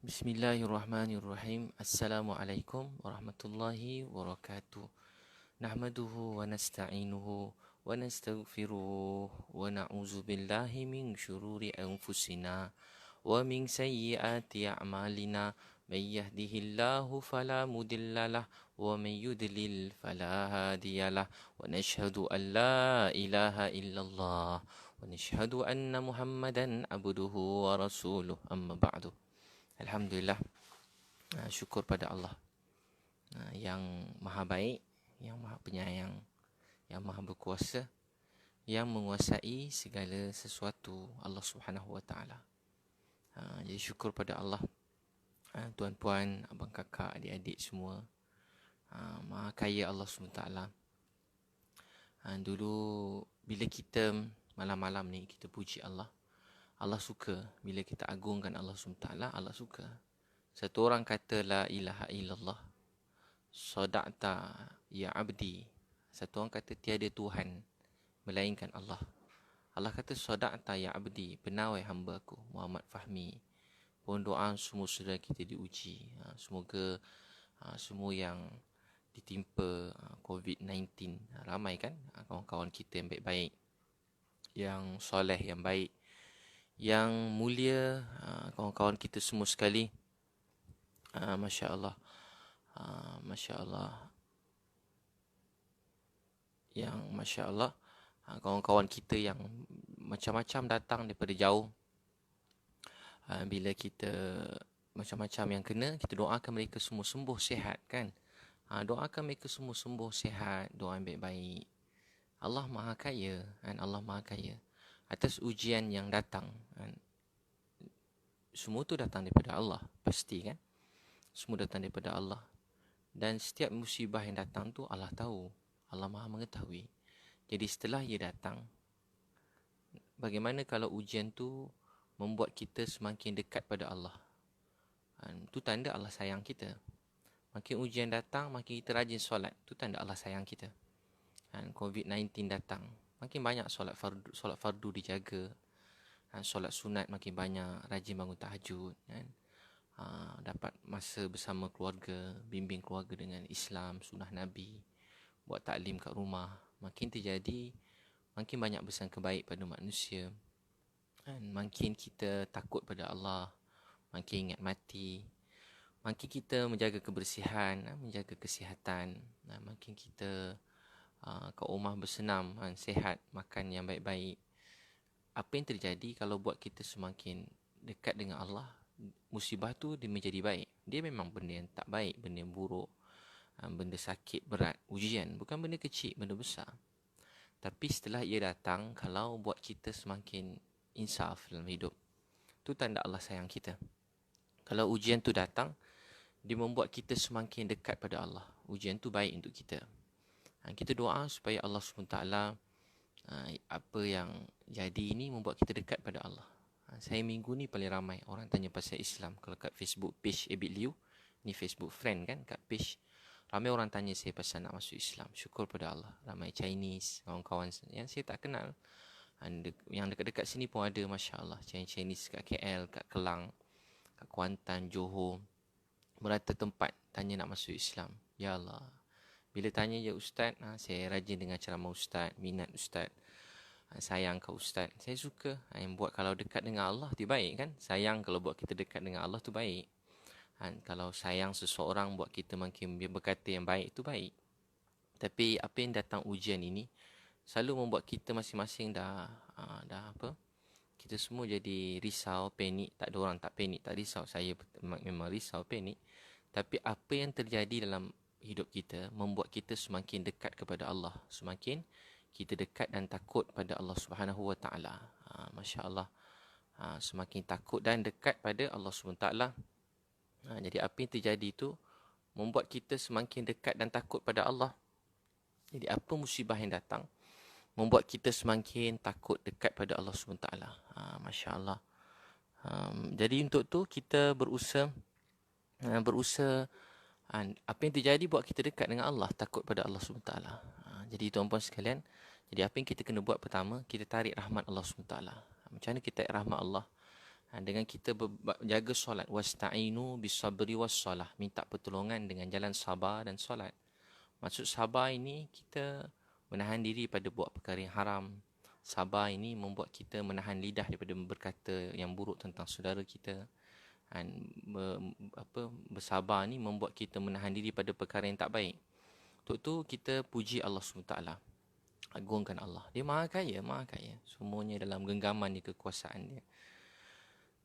Bismillahirrahmanirrahim. Assalamualaikum warahmatullahi wabarakatuh. Nahmaduhu wa nasta'inuhu wa nastaghfiruh wa na'udzu billahi min syururi anfusina wa min sayyiati a'malina. May yahdihillahu fala mudhillalah wa may yudlil fala hadiyalah. Wa nashhadu an la ilaha illallah wa nashhadu anna Muhammadan abduhu wa rasuluh. Amma ba'du. Alhamdulillah, syukur pada Allah yang maha baik, yang maha penyayang, yang maha berkuasa, yang menguasai segala sesuatu, Allah Subhanahu Wa Taala. Jadi syukur pada Allah, tuan-puan, abang kakak, adik-adik semua. Maha kaya Allah SWT. Dulu bila kita malam-malam ni kita puji Allah, Allah suka. Bila kita agungkan Allah SWT, Allah suka. Satu orang kata la ilaha illallah, sadaqta ya abdi. Satu orang kata tiada Tuhan melainkan Allah. Allah kata sadaqta ya abdi, benar wahai hamba aku Muhammad Fahmi. Pohon doa semua saudara kita diuji. Semoga semua yang ditimpa COVID-19, ramai kan kawan-kawan kita yang baik-baik, yang soleh, yang baik, yang mulia, kawan-kawan kita semua sekali. Masya Allah, Masya Allah, yang Masya Allah, kawan-kawan kita yang macam-macam datang daripada jauh. Bila kita macam-macam yang kena, kita doakan mereka semua sembuh sihat kan. Doakan mereka semua sembuh sihat, doa yang baik-baik. Allah Maha Kaya kan, Allah Maha Kaya atas ujian yang datang kan. Semua tu datang daripada Allah, pasti kan. Semua datang daripada Allah. Dan setiap musibah yang datang tu Allah tahu, Allah Maha mengetahui. Jadi setelah ia datang, bagaimana kalau ujian tu membuat kita semakin dekat pada Allah? Itu tanda Allah sayang kita. Makin ujian datang, makin kita rajin solat, itu tanda Allah sayang kita. COVID-19 datang, makin banyak solat fardu dijaga. Solat sunat makin banyak, rajin bangun tahajud kan. Dapat masa bersama keluarga, bimbing keluarga dengan Islam, sunnah Nabi, buat taklim kat rumah. Makin terjadi, makin banyak pesan kebaik pada manusia. Makin kita takut pada Allah, makin ingat mati, makin kita menjaga kebersihan, menjaga kesihatan, makin kita kat rumah bersenam, sihat, makan yang baik-baik. Apa yang terjadi kalau buat kita semakin dekat dengan Allah, musibah tu dia menjadi baik. Dia memang benda yang tak baik, benda yang buruk, benda sakit, berat, ujian. Bukan benda kecil, benda besar. Tapi setelah ia datang, kalau buat kita semakin insaf dalam hidup, tu tanda Allah sayang kita. Kalau ujian tu datang, dia membuat kita semakin dekat pada Allah. Ujian tu baik untuk kita. Kita doa supaya Allah SWT, apa yang jadi ini membuat kita dekat pada Allah. Saya minggu ni paling ramai orang tanya pasal Islam. Kalau kat Facebook page Abid Liu, ni Facebook friend kan, kat page ramai orang tanya saya pasal nak masuk Islam. Syukur pada Allah, ramai Chinese, kawan-kawan yang saya tak kenal. Yang dekat-dekat sini pun ada, Masya Allah, Chinese kat KL, kat Kelang, kat Kuantan, Johor, merata tempat tanya nak masuk Islam. Ya Allah, bila tanya je Ustaz, saya rajin dengan ceramah Ustaz, minat Ustaz, sayang ke Ustaz. Saya suka yang buat kalau dekat dengan Allah tu baik kan. Sayang kalau buat kita dekat dengan Allah tu baik. Kalau sayang seseorang buat kita makin berkata yang baik tu baik. Tapi apa yang datang ujian ini selalu membuat kita masing-masing dah apa? Kita semua jadi risau, panik. Tak ada orang tak panik, tak risau. Saya memang risau, panik. Tapi apa yang terjadi dalam hidup kita membuat kita semakin dekat kepada Allah, semakin kita dekat dan takut pada Allah Subhanahu Wa Taala. Masya Allah, semakin takut dan dekat pada Allah Subhanahu Wa Taala. Jadi apa yang terjadi itu membuat kita semakin dekat dan takut pada Allah. Jadi apa musibah yang datang membuat kita semakin takut dekat pada Allah Subhanahu Wa Taala. Masya Allah. Jadi untuk tu kita berusaha apa yang terjadi buat kita dekat dengan Allah, takut pada Allah SWT. Jadi tuan-puan sekalian, jadi apa yang kita kena buat pertama, kita tarik rahmat Allah SWT. Macam mana kita tarik rahmat Allah? Dengan kita jaga solat, wasta'inu bis-sabri was-salah, minta pertolongan dengan jalan sabar dan solat. Maksud sabar ini kita menahan diri pada buat perkara yang haram. Sabar ini membuat kita menahan lidah daripada berkata yang buruk tentang saudara kita. Dan bersabar ni membuat kita menahan diri pada perkara yang tak baik. Untuk tu kita puji Allah SWT. Agungkan Allah. Dia maha kaya, maha kaya. Semuanya dalam genggaman dia, kekuasaan dia.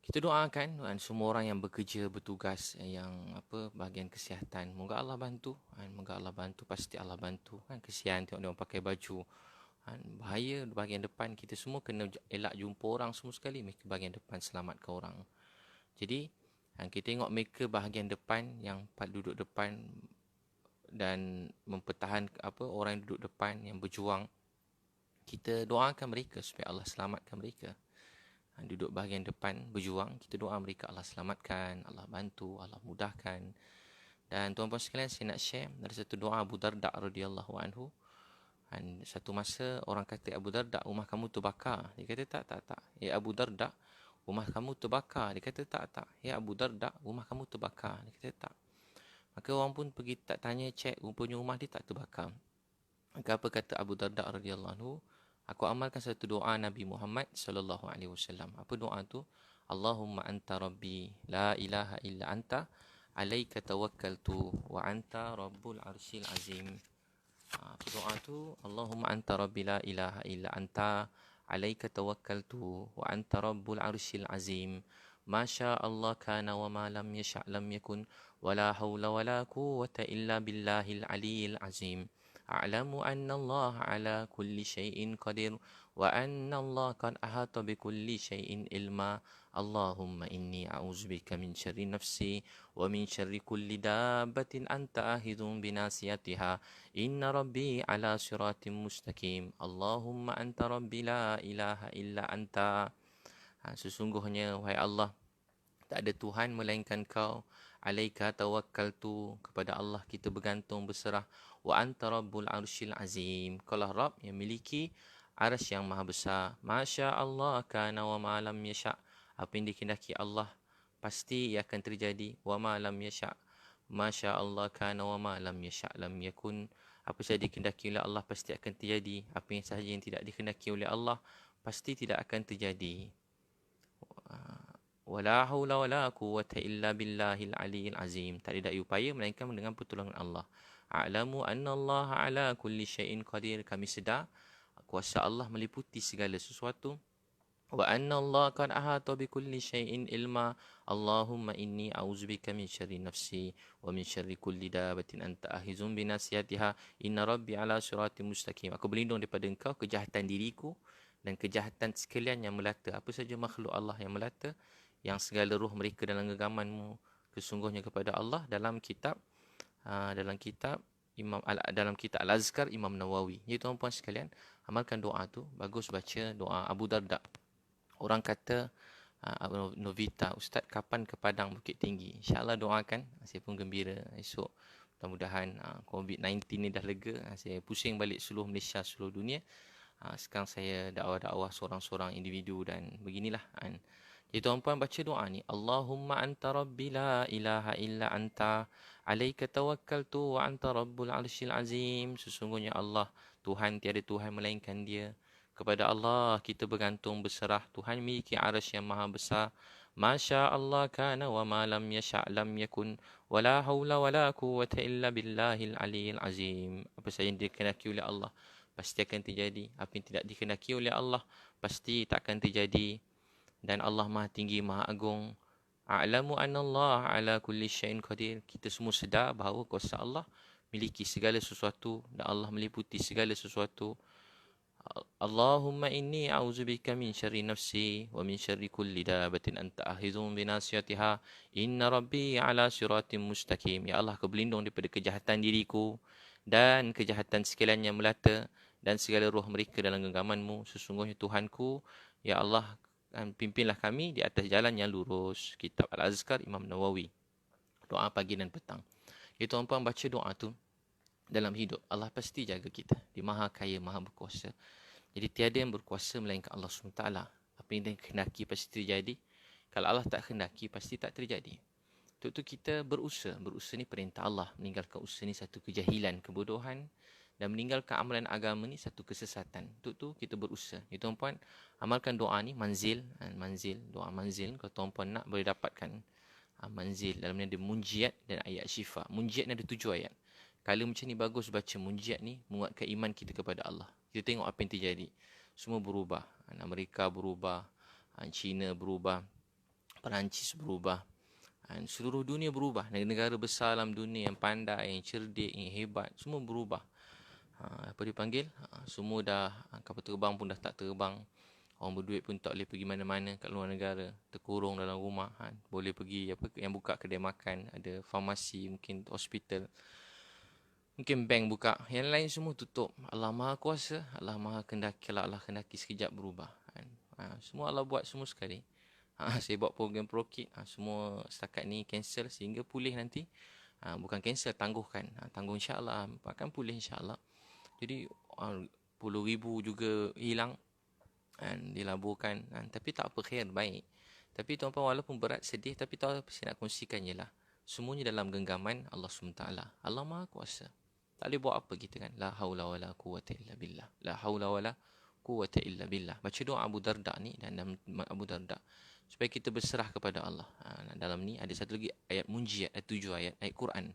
Kita doakan semua orang yang bekerja, bertugas, yang bahagian kesihatan. Moga Allah bantu. Moga Allah bantu. Pasti Allah bantu. Kesian tengok dia orang pakai baju. Bahaya bahagian depan. Kita semua kena elak jumpa orang semua sekali. Mereka bahagian depan selamatkan orang. Jadi, kita tengok mereka bahagian depan yang duduk depan dan mempertahankan orang yang duduk depan yang berjuang. Kita doakan mereka supaya Allah selamatkan mereka. Duduk bahagian depan berjuang, kita doa mereka Allah selamatkan, Allah bantu, Allah mudahkan. Dan tuan-tuan sekalian, saya nak share dari satu doa Abu Darda radhiyallahu anhu. Dan satu masa orang kata, Abu Darda, rumah kamu terbakar. Dia kata tak. Ya Abu Darda, rumah kamu terbakar. Dia kata tak. Ya Abu Darda, rumah kamu terbakar. Dia kata tak. Maka orang pun pergi tanya, cek, rupanya rumah dia tak terbakar. Maka apa kata Abu Darda radhiyallahu anhu? Aku amalkan satu doa Nabi Muhammad sallallahu alaihi wasallam. Apa doa tu? Allahumma anta rabbi la ilaha illa anta alaika tawakkaltu wa anta rabbul arsyil azim. Doa tu, Allahumma anta rabbi la ilaha illa anta alaika tawakkaltu wa anta rabbul arsyil azim. Ma syaa Allah kana wa ma lam yasha' lam yakun wa la hawla wa la quwwata illa billahil aliyyil azim. أعلم أن الله على كل شيء قدير وأن الله قد أحاط بكل شيء علما اللهم إني أعوذ بك من شر نفسي ومن شر كل دابة أنت آخذ بناصيتها إن ربي على صراط مستقيم اللهم أنت ربي لا إله إلا أنت. Sesungguhnya wahai Allah, tak ada Tuhan melainkan Kau. Alaika tawakkaltu, kepada Allah kita bergantung berserah. Wa anta rabbul arsyil azim, Kaulah Rabb yang miliki arsy yang maha besar. Masya Allah kana wa ma lam yasha', apa yang dikehendaki Allah pasti ia akan terjadi. Wa ma lam yasha', Masya Allah kana wa ma lam yasha' lam yakun, apa sahaja dikehendaki oleh Allah pasti akan terjadi. Apa yang sahaja yang tidak dikehendaki oleh Allah pasti tidak akan terjadi. Wala haula wala quwwata illa billahil aliyyil azim. Tak ada daya upaya melainkan dengan pertolongan Allah. A'lamu anna Allah ala kulli syai'in qadir. Kami sedar kuasa Allah meliputi segala sesuatu. Wa anna Allah qad ahata bi kulli syai'in ilma. Allahumma inni a'udzubika min syarri nafsi wa min syarri kulli dabatin anta ahizun bi nasiyatiha. Inna rabbi ala siratim mustaqim. Aku berlindung daripada Engkau kejahatan diriku dan kejahatan sekalian yang melata. Apa saja makhluk Allah yang melata, yang segala ruh mereka dalam genggamanmu, kesungguhnya kepada Allah. Dalam kitab dalam kitab Al-Azkar Imam Nawawi. Jadi tuan-puan sekalian, amalkan doa tu. Bagus baca doa Abu Darda. Orang kata, Novita, Ustaz kapan ke Padang Bukit Tinggi? InsyaAllah doakan. Saya pun gembira esok. Mudah-mudahan COVID-19 ni dah lega. Saya pusing balik seluruh Malaysia, seluruh dunia. Sekarang saya dakwah-dakwah seorang-seorang individu dan beginilah. Jadi tuan-puan baca doa ni. Allahumma anta rabbi la ilaha illa anta alaika tawakkaltu wa anta rabbul arsyil azim. Sesungguhnya Allah, Tuhan tiada Tuhan melainkan Dia. Kepada Allah kita bergantung berserah. Tuhan memiliki arsy yang maha besar. Masya Allah kana wa ma lam yasha' lam yakun wa la hawla wa la quwwata illa billahil aliyyil azim. Apa sahaja yang dikehendaki oleh Allah pasti akan terjadi. Apa yang tidak dikehendaki oleh Allah pasti tak akan terjadi. Dan Allah Maha Tinggi, Maha Agung. A'lamu anna Allah ala kulli syai'in qadir. Kita semua sedar bahawa kuasa Allah miliki segala sesuatu dan Allah meliputi segala sesuatu. Allahumma inni a'udzubika min syarri nafsi wa min syarri kulli dabatin anta ahizun bi nasiyatiha. Inna rabbi ala siratim mustaqim. Ya Allah, Kau berlindung daripada kejahatan diriku dan kejahatan sekalian yang melata dan segala roh mereka dalam genggamanmu. Sesungguhnya Tuhanku, ya Allah, pimpinlah kami di atas jalan yang lurus. Kitab Al-Azkar Imam Nawawi. Doa pagi dan petang. Ya tuan-puan, baca doa tu dalam hidup. Allah pasti jaga kita. Dia maha kaya, maha berkuasa. Jadi tiada yang berkuasa melainkan Allah SWT. Apa yang dikehendaki pasti terjadi. Kalau Allah tak kehendaki, pasti tak terjadi. Untuk tu kita berusaha. Berusaha ni perintah Allah. Meninggalkan usaha ni satu kejahilan, kebodohan. Dan meninggalkan amalan agama ni satu kesesatan. Untuk tu kita berusaha. Ya tuan-puan, amalkan doa ni, manzil. Manzil, doa manzil. Kalau tuan-puan nak, boleh dapatkan manzil. Dalam ni ada munjiat dan ayat syifa. Munjiat ni ada 7 ayat. Kalau macam ni bagus baca munjiat ni, menguatkan iman kita kepada Allah. Kita tengok apa yang terjadi. Semua berubah. Amerika berubah. China berubah. Perancis berubah. Seluruh dunia berubah. Negara besar dalam dunia yang pandai, yang cerdik, yang hebat, semua berubah. Apa dipanggil? Semua dah, kapal terbang pun dah tak terbang. Orang berduit pun tak boleh pergi mana-mana kat luar negara. Terkurung dalam rumah. Boleh pergi apa yang buka kedai makan. Ada farmasi, mungkin hospital. Mungkin bank buka. Yang lain semua tutup. Allah Maha Kuasa. Allah Maha Kendaki. Allah Kendaki sekejap berubah. Semua Allah buat semua sekali. Saya buat program prokit. Semua setakat ni cancel sehingga pulih nanti. Bukan cancel, tangguhkan. Tangguh insyaAllah. Akan pulih insyaAllah. Jadi puluh ribu juga hilang. Dilaburkan. Tapi tak apa, khair, baik. Tapi tuan-tuan, walaupun berat, sedih, tapi tahu apa saya nak kongsikan je lah. Semuanya dalam genggaman Allah SWT. Allah Maha Kuasa. Tak boleh buat apa kita kan. La haula wa la quwata illa billah. La haula wa la quwata illa billah. Baca doa Abu Darda ni dan Abu Darda. Supaya kita berserah kepada Allah. Dalam ni ada satu lagi ayat munjiat. Ada 7 ayat. Ayat Quran.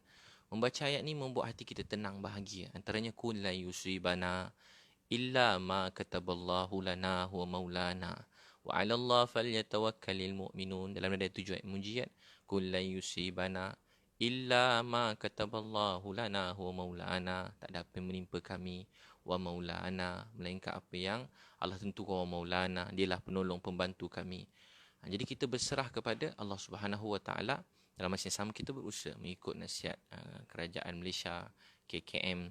Membaca ayat ni membuat hati kita tenang, bahagia. Antaranya kun la yusibana illa ma kataballahu lana huwa maulana wa 'ala Allah falyatawakkalul mu'minun. Dalam ada 7 ayat munjiat. Kun la yusibana illa ma kataballahu lana huwa maulana. Tak ada apa yang menimpa kami wa maulana, melainkan apa yang Allah tentukan. Wa maulana, dialah penolong pembantu kami. Jadi kita berserah kepada Allah Subhanahu Wa Taala. Dalam masa yang sama kita berusaha mengikut nasihat kerajaan Malaysia, KKM.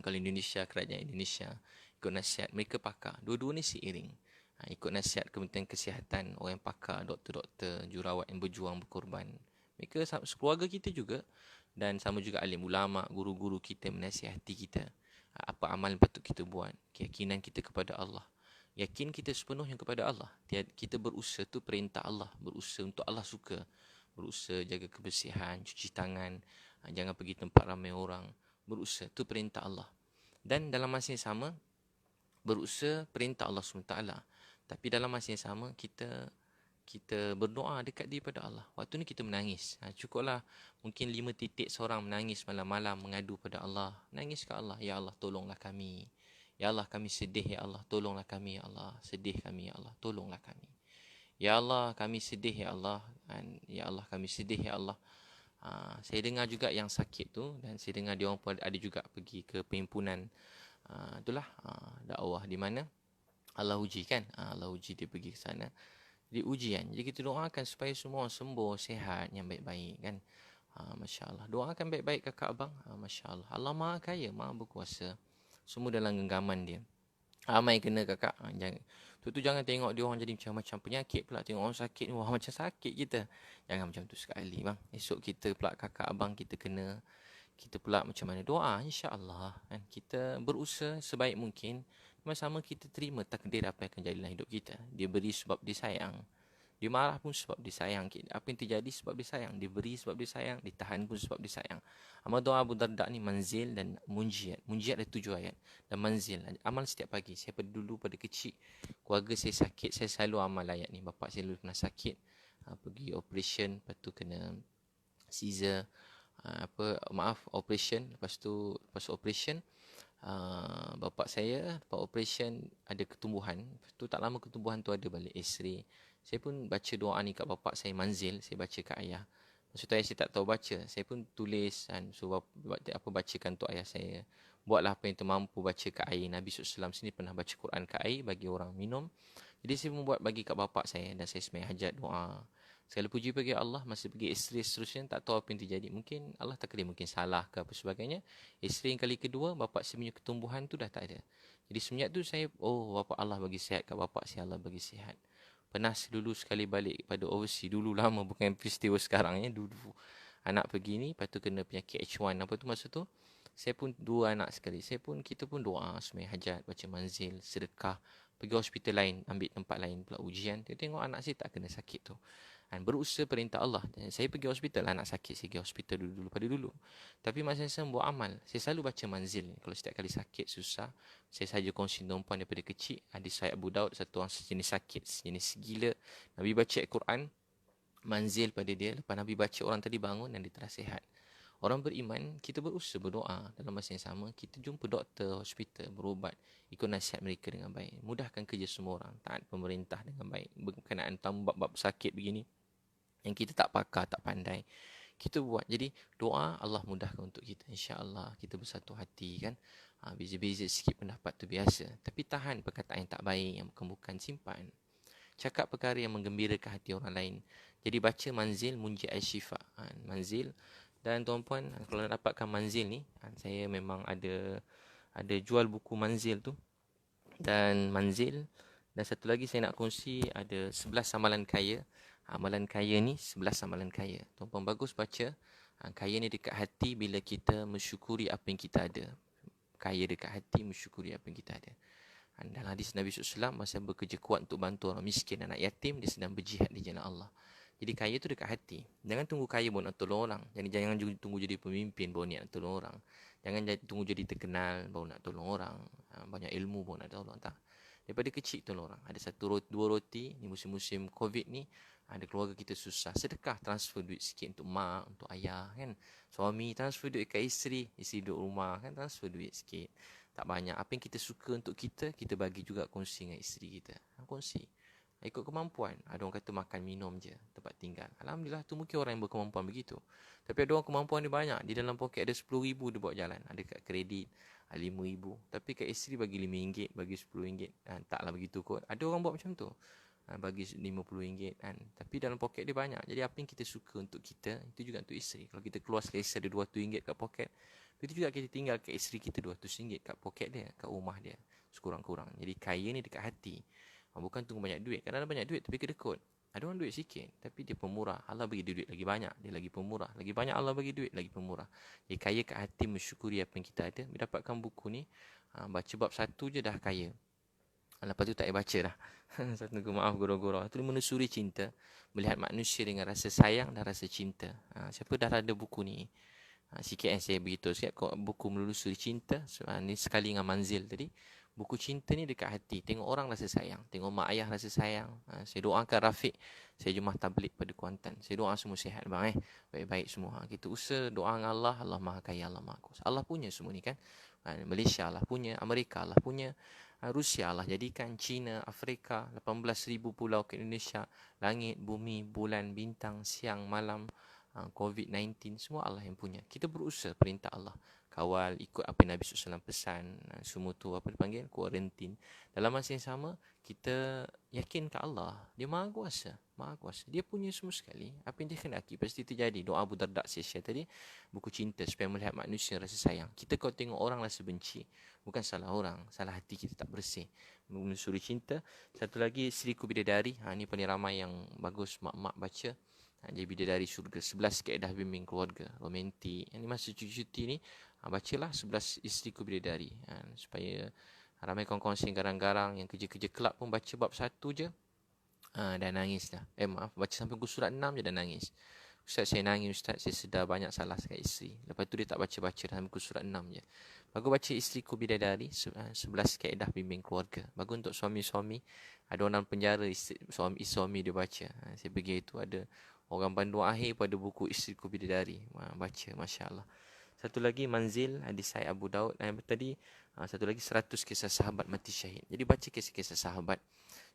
Kalau Indonesia, kerajaan Indonesia ikut nasihat mereka pakar. Dua-dua ni seiring. Ikut nasihat Kementerian Kesihatan, orang yang pakar, doktor-doktor, jurawat yang berjuang, berkorban. Mereka sekeluarga kita juga. Dan sama juga alim ulama, guru-guru kita menasihati kita. Apa amal yang patut kita buat. Keyakinan kita kepada Allah. Yakin kita sepenuhnya kepada Allah. Kita berusaha tu perintah Allah. Berusaha untuk Allah suka. Berusaha jaga kebersihan, cuci tangan. Jangan pergi tempat ramai orang. Berusaha tu perintah Allah. Dan dalam masa yang sama, berusaha perintah Allah SWT. Tapi dalam masa yang sama, kita berdoa dekat daripada Allah. Waktu ni kita menangis. Cukuplah mungkin 5 titik seorang menangis malam-malam mengadu pada Allah. Menangis ke Allah. Ya Allah, tolonglah kami. Ya Allah, kami sedih. Ya Allah, tolonglah kami. Ya Allah, sedih kami. Ya Allah, tolonglah kami. Ya Allah, kami sedih. Ya Allah. Ya Allah, kami sedih. Ya Allah. Saya dengar juga yang sakit tu. Dan saya dengar dia orang pun ada juga pergi ke perhimpunan. Itulah dakwah di mana Allah uji kan. Allah uji dia pergi ke sana. Jadi ujian. Jadi kita doakan supaya semua sembuh, sehat, yang baik-baik kan. Masya Allah. Doakan baik-baik kakak abang. Masya Allah. Allah Maha Kaya, Maha Berkuasa. Semua dalam genggaman dia. Ramai kena kakak. Tu jangan tengok dia orang jadi macam penyakit pula. Tengok orang sakit ni, wah macam sakit kita. Jangan macam tu sekali bang. Esok kita pula kakak abang kita kena. Kita pula macam mana? Doa insya-Allah kan. Kita berusaha sebaik mungkin. Sama-sama kita terima takdir apa yang akan jadi dalam hidup kita. Dia beri sebab dia sayang. Dia marah pun sebab dia sayang. Apa yang terjadi sebab dia sayang. Dia beri sebab dia sayang. Ditahan pun sebab dia sayang. Amal doa Abu Darda ni manzil dan munjiat. Munjiat ada 7 ayat. Dan manzil. Amal setiap pagi. Saya dulu pada kecil. Keluarga saya sakit. Saya selalu amal ayat ni. Bapak saya dulu pernah sakit. Pergi operation. Lepas tu kena Caesar. Operation. Lepas operation. Bapak saya lepas operation ada ketumbuhan. Lepas tu tak lama ketumbuhan tu ada balik X-ray. Saya pun baca doa ni kat bapak saya manzil. Saya baca kat ayah. Maksud ayah saya tak tahu baca. Saya pun tulis kan. So bacakan untuk ayah saya. Buatlah apa yang termampu baca kat air. Nabi SAW sini pernah baca Quran kat air bagi orang minum. Jadi saya membuat bagi kat bapak saya. Dan saya sembahyang hajat doa. Segala puji bagi Allah. Masa pergi X-ray seterusnya tak tahu apa yang terjadi. Mungkin Allah takdir, mungkin salah ke apa sebagainya. X-ray yang kali kedua bapak saya punya ketumbuhan tu dah tak ada. Jadi semenjak tu saya bapak Allah bagi sihat kat bapak saya. Allah bagi sihat. Pernah dulu sekali balik pada overseas. Dulu lama, bukan peristiwa sekarang ya. Dulu anak pergi ni, lepas tu kena penyakit H1. Apa tu masa tu? Saya pun 2 anak sekali. Kita pun doa sembahyang hajat, baca manzil, sedekah. pergi hospital lain, ambil tempat lain pula ujian. Tengok anak saya tak kena sakit tu. Berusaha perintah Allah. Saya pergi hospital, anak sakit, saya pergi hospital dulu pada dulu. Tapi masa saya buat amal, saya selalu baca manzil ni. Kalau setiap kali sakit, susah, saya saja kongsi perempuan daripada kecil. Hadis Sahih Abu Daud, satu orang sejenis sakit, sejenis gila. Nabi baca Al-Quran, manzil pada dia. Lepas Nabi baca, orang tadi bangun dan dia telah sihat. Orang beriman, kita berusaha berdoa. Dalam masa yang sama, kita jumpa doktor, hospital, berubat. Ikut nasihat mereka dengan baik. Mudahkan kerja semua orang. Taat pemerintah dengan baik. Berkenaan bab-bab sakit begini, yang kita tak pakar, tak pandai, kita buat. Jadi doa Allah mudahkan untuk kita. InsyaAllah kita bersatu hati kan. Beza-beza sikit pendapat tu biasa. Tapi tahan perkataan yang tak baik, yang bukan-bukan, simpan. Cakap perkara yang menggembirakan hati orang lain. Jadi baca manzil munji al-syifa. Manzil. Dan tuan-puan, kalau nak dapatkan manzil ni, saya memang ada jual buku manzil tu. Dan manzil. Dan satu lagi saya nak kongsi, ada 11 amalan kaya. Amalan kaya ni 11 amalan kaya. Tuan-puan bagus baca. Kaya ni dekat hati bila kita mensyukuri apa yang kita ada. Kaya dekat hati mensyukuri apa yang kita ada. Dalam hadis Nabi SAW, masa bekerja kuat untuk bantu orang miskin, anak yatim, dia sedang berjihad di jalan Allah. Jadi kaya tu dekat hati. Jangan tunggu kaya baru nak tolong orang. Jangan tunggu jadi pemimpin baru nak tolong orang. Jangan tunggu jadi terkenal baru nak tolong orang. Banyak ilmu baru nak tolong. Tak. Daripada kecil tolong orang. Ada dua roti ni musim-musim COVID ni. Ada keluarga kita susah, sedekah, transfer duit sikit untuk mak, untuk ayah kan. Suami transfer duit kat isteri duduk rumah kan, transfer duit sikit. Tak banyak. Apa yang kita suka untuk kita, kita bagi juga, kongsi dengan isteri kita. Kongsi. Ikut kemampuan. Ada orang kata makan minum je, tempat tinggal. Alhamdulillah, tu mungkin orang yang berkemampuan begitu. Tapi ada orang kemampuan dia banyak. Di dalam poket ada RM10,000 dia bawa jalan. Ada kat kredit RM5,000. Tapi kat isteri bagi RM5, bagi RM10. Taklah begitu kot. Ada orang buat macam tu. Bagi RM50 kan. Tapi dalam poket dia banyak. Jadi apa yang kita suka untuk kita, itu juga untuk isteri. Kalau kita keluar selesa ada RM200 kat poket, begitu juga kita tinggal kat isteri kita RM200 kat poket dia, kat rumah dia, sekurang-kurang. Jadi kaya ni dekat hati. Bukan tunggu banyak duit. Kadang-kadang banyak duit tapi kedekut. Ada orang duit sikit tapi dia pemurah. Allah bagi dia duit lagi banyak, dia lagi pemurah. Lagi banyak Allah bagi duit, lagi pemurah. Jadi kaya kat hati, mensyukuri apa yang kita ada. Bila dapatkan buku ni, baca bab 1 je dah kaya. Lepas tu tak payah baca dah. Satu maaf gurau-gurau. Itu menusuri cinta. Melihat manusia dengan rasa sayang dan rasa cinta. Siapa dah ada buku ni? Sikit saya beritahu sikit. Buku menelusuri cinta. Ni sekali dengan manzil tadi. Buku cinta ni dekat hati. Tengok orang rasa sayang. Tengok mak ayah rasa sayang. Saya doakan Rafiq. Saya jumlah tablik pada Kuantan. Saya doa semua sihat bang. Baik-baik semua. Kita usaha doa dengan Allah. Allah Maha Kaya, Allah Maha Kuasa. Allah punya semua ni kan. Malaysia Allah punya. Amerika Allah punya. Rusia Allah jadikan, China, Afrika, 18,000 pulau ke Indonesia, langit, bumi, bulan, bintang, siang, malam, COVID-19, semua Allah yang punya. Kita berusaha perintah Allah. Kawal, ikut apa yang Nabi SAW pesan, semua tu apa dipanggil? Kuarantin. Dalam masa yang sama, kita yakin ke Allah. Dia Maha Kuasa. Maha Kuasa. Dia punya semua sekali. Apa yang dia kenaki pasti terjadi. Doa Abu Darda saya share tadi. Buku cinta supaya melihat manusia rasa sayang. Kita kalau tengok orang rasa benci, bukan salah orang. Salah hati kita tak bersih. Menusuri cinta. Satu lagi, Seriku Bidadari. Ni paling ramai yang bagus mak-mak baca. Jadi Bidadari Surga. 11 kaedah bimbing keluarga. Romantik. Ini masa cuti-cuti ni, bacalah 11 Isteriku Bidadari. Supaya ramai kawan-kawan sing garang-garang yang kerja-kerja kelab pun baca bab 1 je. Dah nangis dah. Maaf, baca sampai muka surat 6 je dah nangis. Ustaz, saya nangis Ustaz, saya sedar banyak salah dekat isteri. Lepas tu dia tak baca-baca dah sampai muka surat 6 je. Bagus baca Isteriku Bidadari, 11 kaedah bimbing keluarga. Bagus untuk suami-suami. Ada orang dalam penjara, suami dia baca. Saya pergi itu, ada orang Bandung Akhir pada buku Isteriku Bidadari. Baca, Masya Allah. Satu lagi Manzil, hadis Sahih Abu Daud. Tadi satu lagi 100 kisah sahabat mati syahid. Jadi baca kisah-kisah sahabat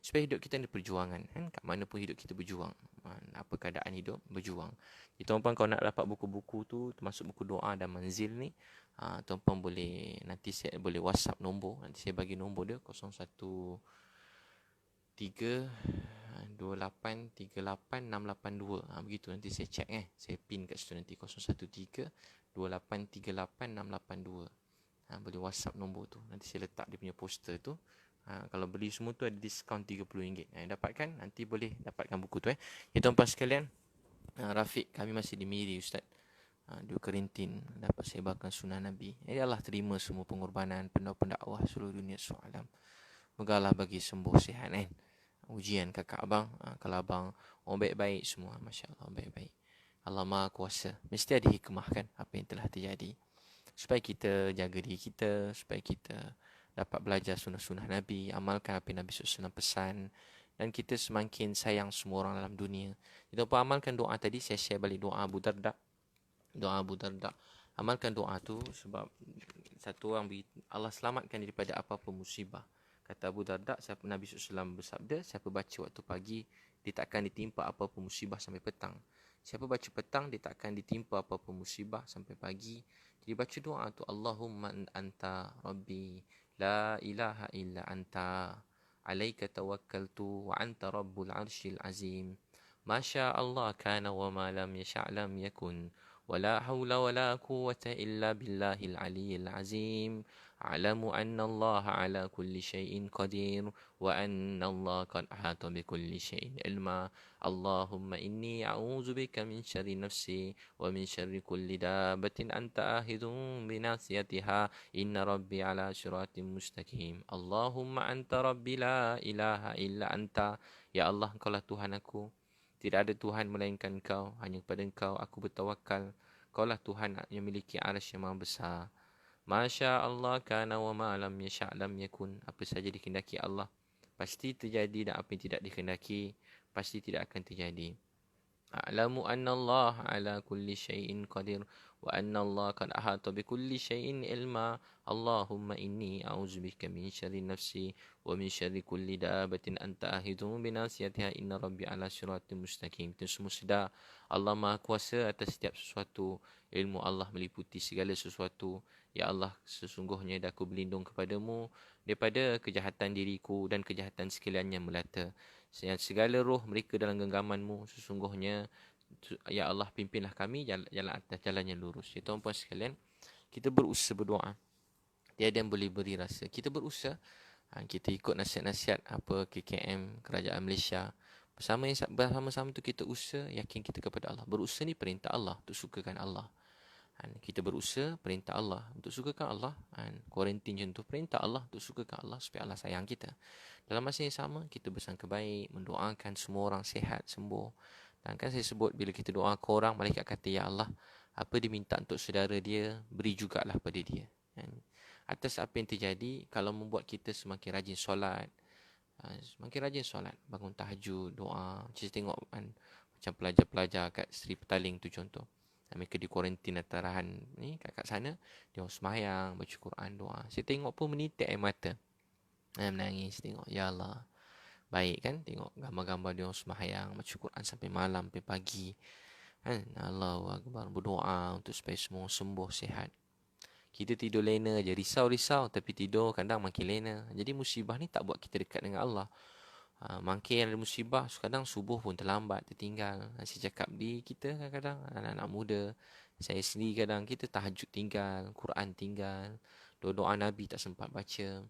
supaya hidup kita ada perjuangan kan. Kat mana pun hidup kita berjuang. Apa keadaan hidup, berjuang. Jadi tuan-tuan kalau nak dapat buku-buku tu, termasuk buku doa dan Manzil ni, tuan-tuan boleh, nanti saya boleh WhatsApp nombor. Nanti saya bagi nombor dia 013-2838-682. Begitu nanti saya check saya pin kat situ nanti 013-2838-682. Boleh WhatsApp nombor tu. Nanti saya letak dia punya poster tu. Kalau beli semua tu ada diskaun RM30. Dapatkan, nanti boleh dapatkan buku tu. Ya tuan-tuan sekalian, Rafiq, kami masih di Miri Ustaz. Di Kerintin dapat sebarkan sunnah Nabi. Allah terima semua pengorbanan pendakwah seluruh dunia SAW. Moga Allah bagi sembuh sihat kan. Ujian kakak abang, kalau abang orang baik-baik semua, masya-Allah baik-baik. Allah Maha Kuasa. Mesti ada hikmah kan apa yang telah terjadi. Supaya kita jaga diri kita, supaya kita dapat belajar sunnah-sunnah Nabi, amalkan apa yang Nabi SAW pesan, dan kita semakin sayang semua orang dalam dunia. Kita pun amalkan doa tadi, saya share balik doa Abu Darda. Doa Abu Darda. Amalkan doa tu sebab satu orang Allah selamatkan daripada apa-apa musibah. Kata Abu Darda, siapa Nabi SAW bersabda, siapa baca waktu pagi, dia takkan ditimpa apa-apa musibah sampai petang. Siapa baca petang, dia takkan ditimpa apa-apa musibah sampai pagi. Jadi baca doa tu, Allahumma anta rabbi, la ilaha illa anta, alaika tawakkaltu, wa anta rabbul arshil azim. Masya Allah kana wa ma lam yasha' lam yakun. ولا حول ولا قوة إلا بالله العلي العظيم أعلم أن الله على كل شيء قدير وأن الله قد أحاط بكل شيء علما اللهم إني أعوذ بك من شر نفسي ومن شر كل دابة أنت آخذ بناصيتها إن ربي على صراط مستقيم اللهم أنت ربي لا إله إلا أنت يا الله Engkaulah Tuhan aku. Tidak ada Tuhan melainkan Engkau. Hanya kepada Engkau aku bertawakal. Engkaulah Tuhan yang memiliki arsy yang maha besar. Masya Allah kana wa ma lam yasha' lam yakun. Apa saja dikehendaki Allah pasti terjadi, dan apa yang tidak dikehendaki pasti tidak akan terjadi. A'lamu anna Allah ala kulli syai'in qadir wa anna Allah qad ahata bi kulli syai'in ilma. Allahumma inni a'udzubika min syarri nafsi wa min syarri kulli dabatin anta ahidun bi nasiyatiha inna rabbi ala siratin mustaqim. Kita semua sedar Allah Maha Kuasa atas setiap sesuatu. Ilmu Allah meliputi segala sesuatu. Ya Allah, sesungguhnya aku berlindung kepadamu daripada kejahatan diriku dan kejahatan sekaliannya melata. Segala roh mereka dalam genggamanmu, sesungguhnya ya Allah pimpinlah kami jalan atas jalan yang lurus. Ya tuan-puan sekalian, kita berusaha berdoa. Tiada yang boleh beri rasa. Kita berusaha, kita ikut nasihat-nasihat apa KKM Kerajaan Malaysia. Bersama-sama tu kita usaha yakin kita kepada Allah. Berusaha ni perintah Allah untuk sukakan Allah. Kita berusaha perintah Allah untuk sukakan Allah. Kuarantin macam tu perintah Allah untuk sukakan Allah supaya Allah sayang kita. Dalam masa yang sama, kita bersangka baik, mendoakan semua orang sihat, sembuh. Dan kan saya sebut, bila kita doa ke orang, malaikat kata, Ya Allah, apa diminta untuk saudara dia, beri jugalah pada dia. Atas apa yang terjadi, kalau membuat kita semakin rajin solat, semakin rajin solat, bangun tahajud, doa. Saya tengok macam pelajar-pelajar kat Seri Petaling tu contoh. Mereka di kuarantin antarahan ni kat sana, dia orang sembahyang, baca Quran, doa. Saya tengok pun menitik air mata. Saya menangis tengok, Ya Allah. Baik kan, tengok gambar-gambar dia orang sembahyang, baca Quran sampai malam, sampai pagi. Allahu Akbar, berdoa untuk supaya semua sembuh, sihat. Kita tidur lena je, risau-risau tapi tidur kadang makin lena. Jadi musibah ni tak buat kita dekat dengan Allah. Makin ada musibah, kadang subuh pun terlambat, tertinggal. Saya cakap di kita kadang-kadang, anak-anak muda, saya sendiri kadang, kita tahajud tinggal, Quran tinggal, doa Nabi tak sempat baca.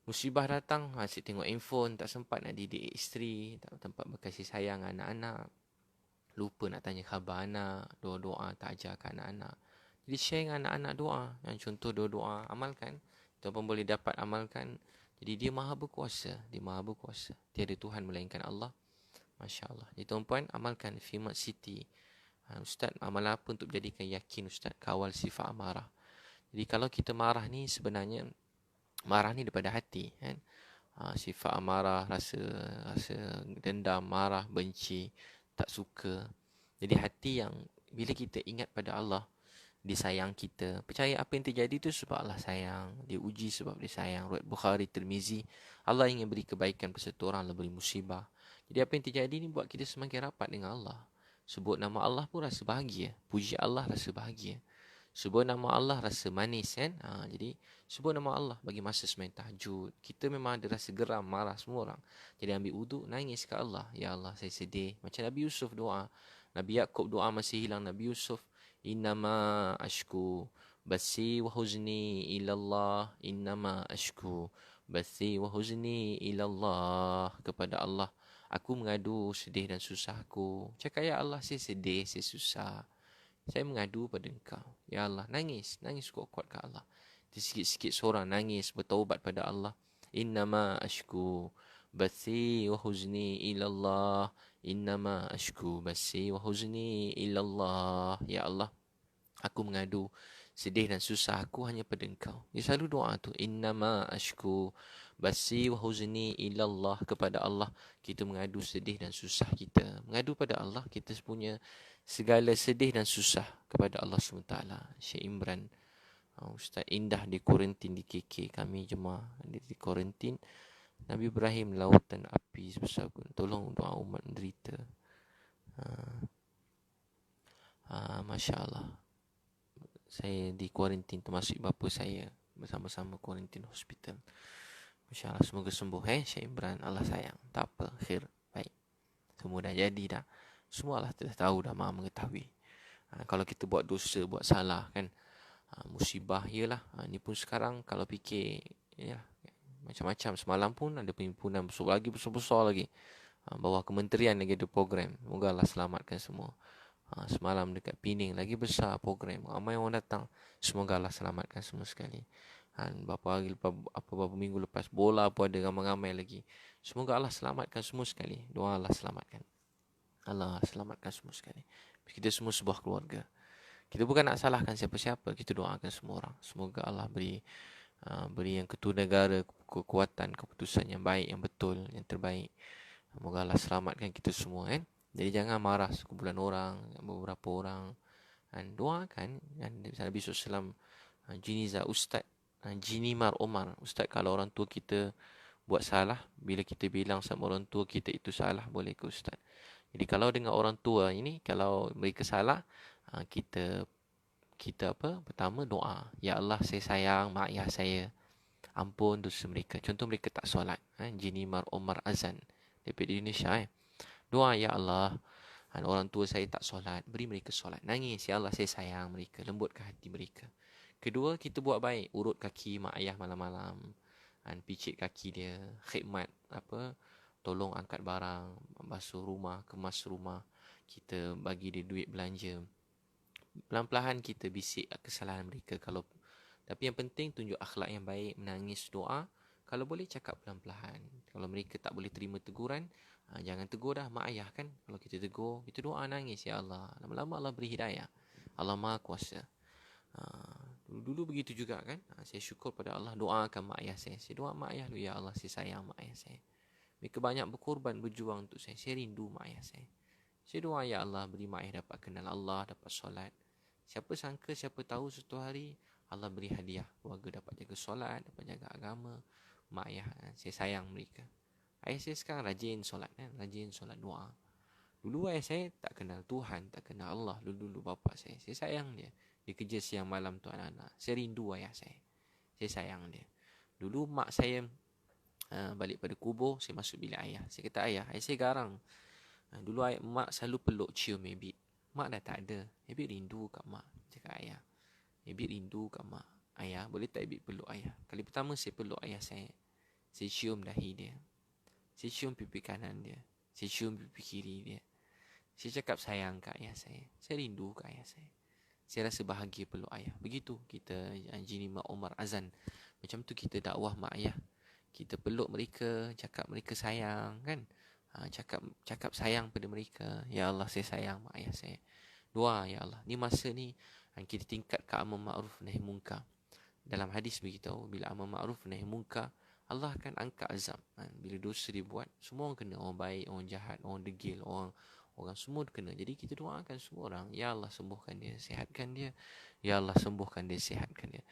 Musibah datang, asyik tengok handphone, tak sempat nak didik isteri, tak tempat berkasih sayang anak-anak. Lupa nak tanya khabar anak, doa-doa tak ajarkan anak-anak. Jadi share dengan anak-anak doa, yang contoh doa-doa, amalkan. Kita pun boleh dapat amalkan. Jadi dia maha berkuasa, dia maha berkuasa. Tiada Tuhan melainkan Allah. Masya Allah. Jadi tuan-puan, amalkan firman Siti. Ustaz, amal apa untuk menjadikan yakin Ustaz? Kawal sifat amarah. Jadi kalau kita marah ni sebenarnya, marah ni daripada hati kan. Sifat amarah, rasa dendam, marah, benci, tak suka. Jadi hati yang bila kita ingat pada Allah, dia sayang kita. Percaya apa yang terjadi tu sebab Allah sayang. Dia uji sebab dia sayang. Riwayat Bukhari, Tirmizi, Allah ingin beri kebaikan pada satu orang, Allah beri musibah. Jadi apa yang terjadi ni buat kita semakin rapat dengan Allah. Sebut nama Allah pun rasa bahagia. Puji Allah rasa bahagia. Sebut nama Allah rasa manis kan. Jadi sebut nama Allah bagi masa sembahyang tahajud. Kita memang ada rasa geram, marah semua orang. Jadi ambil wuduk, nangis ke Allah. Ya Allah, saya sedih. Macam Nabi Yusuf doa. Nabi Yaakob doa masih hilang. Nabi Yusuf, Innama ashku basi wa huzni ilallah. Innama ashku basi wa huzni ilallah. Kepada Allah aku mengadu sedih dan susahku. Cakap, Ya Allah, saya sedih, saya susah, saya mengadu pada Engkau. Ya Allah, nangis kuat-kuat ke Allah. Sikit-sikit seorang nangis, bertaubat pada Allah. Innama ashku bathi wa huzni ilallah. Innama ashku bathi wa huzni ilallah. Ya Allah, aku mengadu sedih dan susah aku hanya pada Engkau. Dia selalu doa tu. Innama ashku basi wa huzni ilallah. Kepada Allah kita mengadu sedih dan susah kita. Mengadu pada Allah kita punya segala sedih dan susah kepada Allah SWT. Syekh Imran, Ustaz Indah di kuarantin di KK. Kami jemaah di kuarantin. Nabi Ibrahim lautan api sebesar pun. Tolong doa umat menderita. Masya Allah. Saya di kuarantin termasuk bapa saya. Bersama-sama kuarantin hospital. Masya Allah, semoga sembuh Syekh Imran. Allah sayang. Tak apa, khair, baik. Semua dah jadi dah. Semua Allah telah tahu dah, Maha mengetahui. Kalau kita buat dosa, buat salah kan, musibah yelah. Ni pun sekarang kalau fikir ya, macam-macam. Semalam pun ada perhimpunan besar lagi. Bawah kementerian lagi ada program. Moga Allah selamatkan semua. Semalam dekat Pening lagi besar program. Ramai orang datang. Semoga Allah selamatkan semua sekali. Beberapa minggu lepas bola pun ada ramai-ramai lagi. Semoga Allah selamatkan semua sekali. Doa Allah selamatkan. Allah selamatkan semua sekali. Kita semua sebuah keluarga. Kita bukan nak salahkan siapa-siapa. Kita doakan semua orang. Semoga Allah beri yang ketua negara kekuatan, keputusan yang baik, yang betul, yang terbaik. Semoga Allah selamatkan kita semua kan. Jadi jangan marah sekumpulan orang, beberapa orang. Dan doakan. Dan Nabi SAW, Jiniza Ustaz, Jinimar Omar. Ustaz, kalau orang tua kita buat salah, bila kita bilang sama orang tua kita itu salah, boleh ke Ustaz? Jadi kalau dengan orang tua ini, kalau mereka salah, kita pertama doa. Ya Allah, saya sayang mak ayah saya. Ampun dosa mereka. Contoh mereka tak solat. Jinimar Omar Azan daripada Indonesia. Doa, ya Allah, orang tua saya tak solat, beri mereka solat. Nangis, ya Allah, saya sayang mereka, lembutkan hati mereka. Kedua, kita buat baik, urut kaki mak ayah malam-malam, picit kaki dia, khidmat, tolong angkat barang, basuh rumah, kemas rumah, kita bagi dia duit belanja. Pelan-pelan kita bisik kesalahan mereka. Tapi yang penting tunjuk akhlak yang baik, menangis, doa. Kalau boleh cakap pelan-pelan. Kalau mereka tak boleh terima teguran, jangan tegur dah mak ayah kan. Kalau kita tegur, kita doa, nangis, ya Allah, lama-lama Allah beri hidayah. Allah Maha Kuasa. Dulu begitu juga kan. Saya syukur pada Allah, doakan mak ayah saya. Saya doa mak ayah dulu, ya Allah, saya sayang mak ayah saya. Mereka banyak berkorban, berjuang untuk saya. Saya rindu mak ayah saya. Saya doa, ya Allah, beri mak ayah dapat kenal Allah, dapat solat. Siapa sangka, siapa tahu suatu hari Allah beri hadiah, keluarga dapat jaga solat, dapat jaga agama. Mak ayah, saya sayang mereka. Ayah saya sekarang rajin solat kan, rajin solat doa. Dulu ayah saya tak kenal Tuhan, tak kenal Allah. Dulu bapa saya sayang dia. Dia kerja siang malam tu anak-anak. Saya rindu ayah saya sayang dia. Dulu mak saya balik pada kubur, saya masuk bilik ayah. Saya kata, ayah saya garang. Dulu mak selalu peluk cium Mebit. Mak dah tak ada. Mebit rindu kat mak. Cakap ayah, Mebit rindu kat mak. Ayah, boleh tak Mebit peluk ayah? Kali pertama saya peluk ayah saya. Saya cium dahi dia. Saya cium pipi kanan dia. Saya cium pipi kiri dia. Saya cakap sayang kat ayah saya. Saya rindu kat ayah saya. Saya rasa bahagia peluk ayah. Begitu kita Jini Mak Omar Azan. Macam tu kita dakwah mak ayah. Kita peluk mereka, cakap mereka sayang kan. Cakap sayang pada mereka. Ya Allah, saya sayang mak ayah saya. Doa, ya Allah. Ni masa ni kita tingkatkan amar ma'ruf nahi munkar. Dalam hadis beritahu, bila amar ma'ruf nahi munkar, Allah akan angkat azab. Bila dosa dibuat, semua orang kena. Orang baik, orang jahat, orang degil, orang semua kena. Jadi kita doakan semua orang, ya Allah sembuhkan dia, sihatkan dia. Ya Allah sembuhkan dia, sihatkan dia.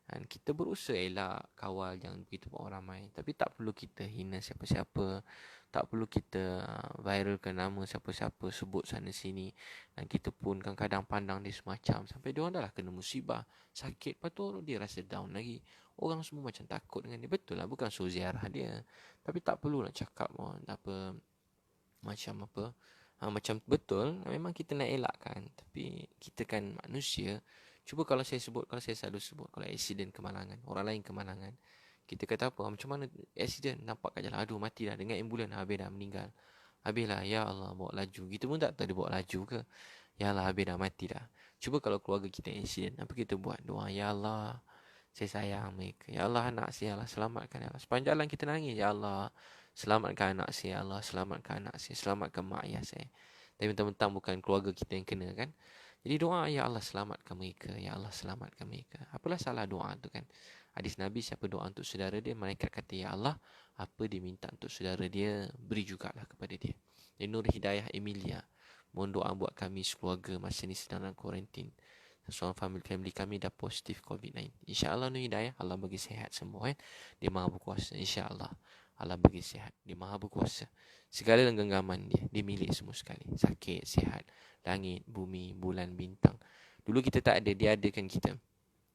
Dan kita berusaha elak, kawal, jangan begitu orang ramai. Tapi tak perlu kita hina siapa-siapa. Tak perlu kita viralkan nama siapa-siapa, sebut sana sini. Dan kita pun kadang-kadang pandang dia semacam. Sampai dia orang dah lah kena musibah, sakit. Lepas tu dia rasa down lagi. Orang semua macam takut dengan dia. Betul lah, bukan suruh ziarah dia. Tapi tak perlu nak cakap macam betul. Memang kita nak elakkan. Tapi kita kan manusia. Cuba kalau saya selalu sebut, kalau accident kemalangan, orang lain kemalangan, kita kata apa? Macam mana accident? Nampak kat jalan, aduh mati dah, dengan ambulan, habis dah meninggal. Habislah, ya Allah, bawa laju. Kita pun tak tahu dia bawa laju ke. Ya Allah, habis dah, mati dah. Cuba kalau keluarga kita accident, apa kita buat? Doa, ya Allah, saya sayang mereka. Ya Allah, anak saya, ya Allah, selamatkan. Ya Allah, sepanjang jalan kita nangis, ya Allah, selamatkan anak saya, ya Allah, selamatkan anak saya, selamatkan mak ayah saya. Tapi mentang-mentang bukan keluarga kita yang kena kan. Jadi doa, ya Allah, selamatkan mereka, ya Allah, selamatkan mereka. Apalah salah doa tu kan. Hadis Nabi, siapa doa untuk saudara dia, malaikat kata, ya Allah, apa dia minta untuk saudara dia, beri jugalah kepada dia. Nur Hidayah Emilia, mohon doa buat kami sekeluarga masa ni sedang dalam kuarantin. Seorang family kami dah positif COVID-19. InsyaAllah Nur Hidayah, Allah bagi sihat semua kan. Dia maha berkuasa. InsyaAllah Allah bagi sihat. Dia maha berkuasa. Segala genggaman dia milik semua sekali. Sakit, sihat, langit, bumi, bulan, bintang. Dulu kita tak ada, dia adakan kita.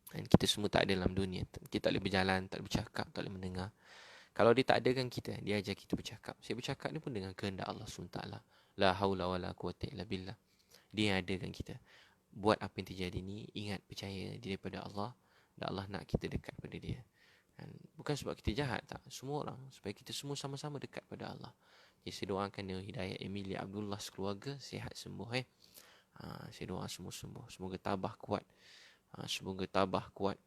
Dan kita semua tak ada dalam dunia. Kita tak boleh berjalan, tak boleh bercakap, tak boleh mendengar. Kalau dia tak adakan kita, dia ajar kita bercakap. Saya bercakap ni pun dengan kehendak Allah SWT. La haula wa la quwata illa billah. Dia yang adakan kita. Buat apa yang terjadi ni, ingat, percaya daripada Allah. Dan Allah nak kita dekat pada dia. Dan bukan sebab kita jahat, tak. Semua orang, supaya kita semua sama-sama dekat pada Allah. Jadi saya doakan Nur Hidayah Emilia Abdullah sekeluarga sihat sembuh. Saya doa semua sembuh. Semoga tabah kuat. Semoga tabah kuat.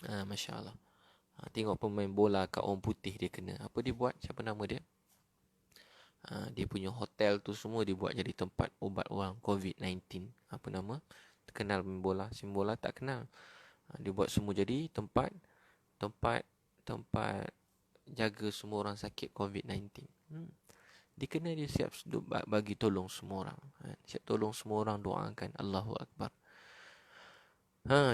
Masya Allah. Tengok pemain bola kat orang putih dia kena. Apa dia buat? Siapa nama dia? Dia punya hotel tu semua dia buat jadi tempat ubat orang COVID-19. Apa nama? Terkenal pemain bola. Sim bola tak kenal. Dia buat semua jadi tempat tempat tempat jaga semua orang sakit COVID-19. Dia kena, dia siap bagi tolong semua orang. Siap tolong semua orang, doakan. Allahu Akbar.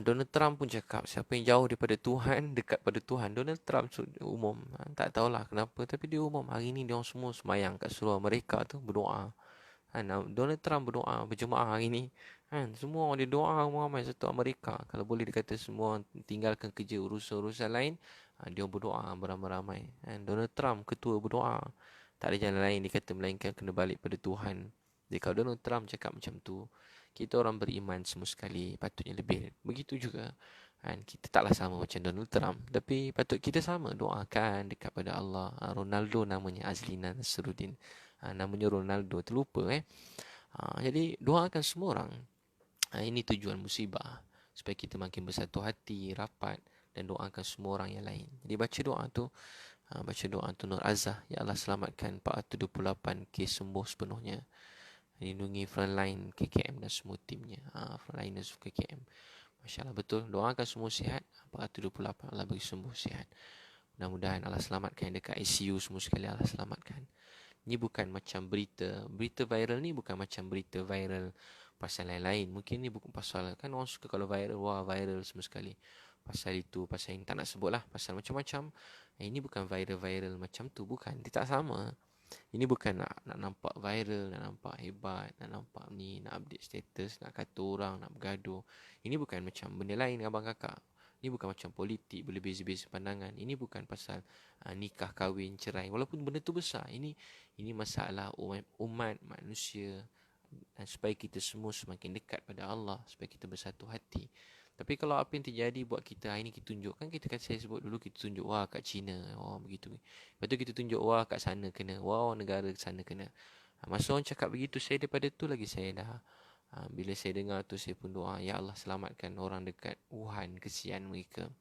Donald Trump pun cakap, siapa yang jauh daripada Tuhan, dekat pada Tuhan. Donald Trump umum, tak tahulah kenapa, tapi dia umum. Hari ni dia orang semua semayang kat seluruh Amerika tu, berdoa. Donald Trump berdoa, berjemaah hari ni. Semua orang dia doa ramai satu Amerika. Kalau boleh dia kata semua tinggalkan kerja, urusan-urusan lain. Dia berdoa beramai-ramai. Donald Trump ketua berdoa. Tak ada jalan lain dia kata melainkan kena balik pada Tuhan. Jadi kalau Donald Trump cakap macam tu, kita orang beriman semua sekali patutnya lebih. Begitu juga. Kita taklah sama macam Donald Trump, tapi patut kita sama doakan dekat pada Allah. Ronaldo namanya Azlina Nasruddin. Namanya Ronaldo, terlupa jadi doakan semua orang. Ini tujuan musibah, supaya kita makin bersatu hati, rapat, dan doakan semua orang yang lain. Jadi baca doa tu, Nur Azah, ya Allah selamatkan 428 kes sembuh sepenuhnya. Lindungi frontline KKM dan semua timnya, frontliners KKM. Masya Allah, betul. Doakan semua sihat. 428 Allah bagi sembuh sihat. Mudah-mudahan Allah selamatkan yang dekat ICU semua sekali, Allah selamatkan. Ni bukan macam berita viral ni bukan macam berita viral pasal lain-lain. Mungkin ni bukan pasal, kan orang suka kalau viral, wah viral semua sekali. Pasal itu, pasal yang tak nak sebut lah. Pasal macam-macam. Ini bukan viral-viral macam tu. Bukan. Dia tak sama. Ini bukan nak nampak viral, nak nampak hebat, nak nampak ni, nak update status, nak kata orang, nak bergaduh. Ini bukan macam benda lain abang kakak. Ini bukan macam politik, boleh beza-beza pandangan. Ini bukan pasal nikah, kahwin, cerai. Walaupun benda tu besar. Ini masalah umat manusia. Dan supaya kita semua semakin dekat pada Allah. Supaya kita bersatu hati. Tapi kalau apa yang terjadi buat kita, hari ni kita tunjuk. Kan kita kan saya sebut dulu, kita tunjuk, wah kat China, wah begitu. Lepas tu kita tunjuk, wah kat sana kena, wah negara sana kena. Masa orang cakap begitu, saya daripada tu lagi saya dah, bila saya dengar tu saya pun doa, ya Allah selamatkan orang dekat Wuhan, kesian mereka.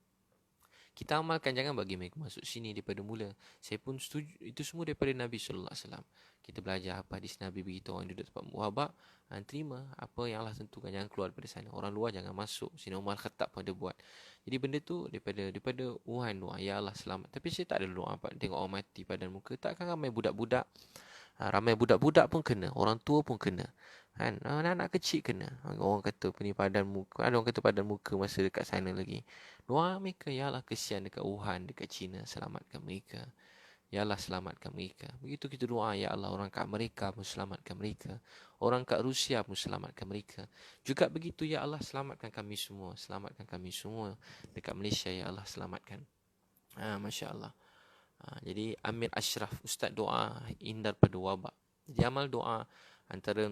Kita amalkan, jangan bagi mereka masuk sini daripada mula. Saya pun setuju, itu semua daripada Nabi SAW. Kita belajar apa hadis Nabi begitu, orang duduk tempat muhabak, terima apa yang Allah tentukan, jangan keluar daripada sana. Orang luar jangan masuk. Sini Umar Khattab pun ada buat. Jadi benda tu daripada Wuhan doa, ya Allah selamat. Tapi saya tak ada doa tengok orang mati padan muka. Takkan ramai budak-budak, ramai budak-budak pun kena, orang tua pun kena. Anak-anak kecil kena. Orang kata padan muka, ada orang kata padan muka masa dekat sana lagi. Doa mereka, ya Allah kesian dekat Wuhan, dekat China, selamatkan mereka. Ya Allah selamatkan mereka. Begitu kita doa, ya Allah orang kat Amerika pun selamatkan mereka. Orang kat Rusia pun selamatkan mereka. Juga begitu, ya Allah selamatkan kami semua. Selamatkan kami semua dekat Malaysia, ya Allah selamatkan. Masya Allah. Jadi Amir Ashraf, Ustaz doa hindar pada wabak. Jadi amal doa antara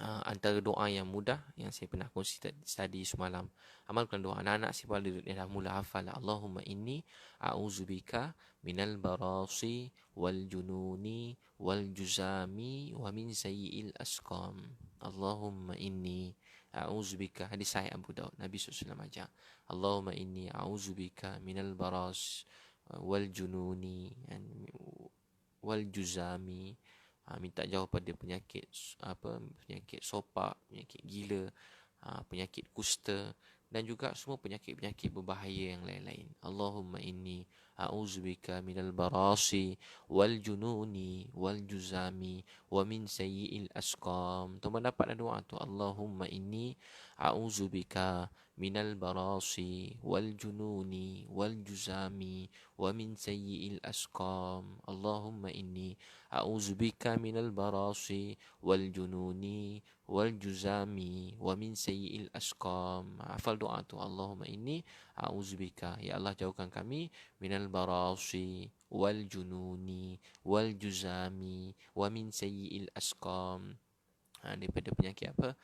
Antara doa yang mudah yang saya pernah kongsi tadi semalam. Amalkan doa anak-anak si pada dia dah mula hafal. Allahumma inni a'udzubika minal barasi wal jununi wal juzami wa min sayyi'il asqam. Allahumma inni a'udzubika, hadis sahih Abu Daud, Nabi SAW ajar. Allahumma inni a'udzubika minal baras wal jununi wal juzami. Minta jauh pada penyakit penyakit sopak, penyakit gila, penyakit kusta dan juga semua penyakit-penyakit berbahaya yang lain-lain. Allahumma inni a'udzubika minal barasi wal jununi wal juzami wa min sayyi'il asqam. Tuan dapat doa tu, Allahumma inni a'udzubika minal barasi wal jununi wal juzami wa min sayyi'il asqam. Allahumma inni a'udzubika minal barasi wal jununi wal juzami wa min sayyi'il asqam. Hafal doa tu, Allahumma inni a'udzubika, ya Allah jauhkan kami minal barasi wal jununi wal juzami wa min sayyi'il asqam. Daripada penyakit apa?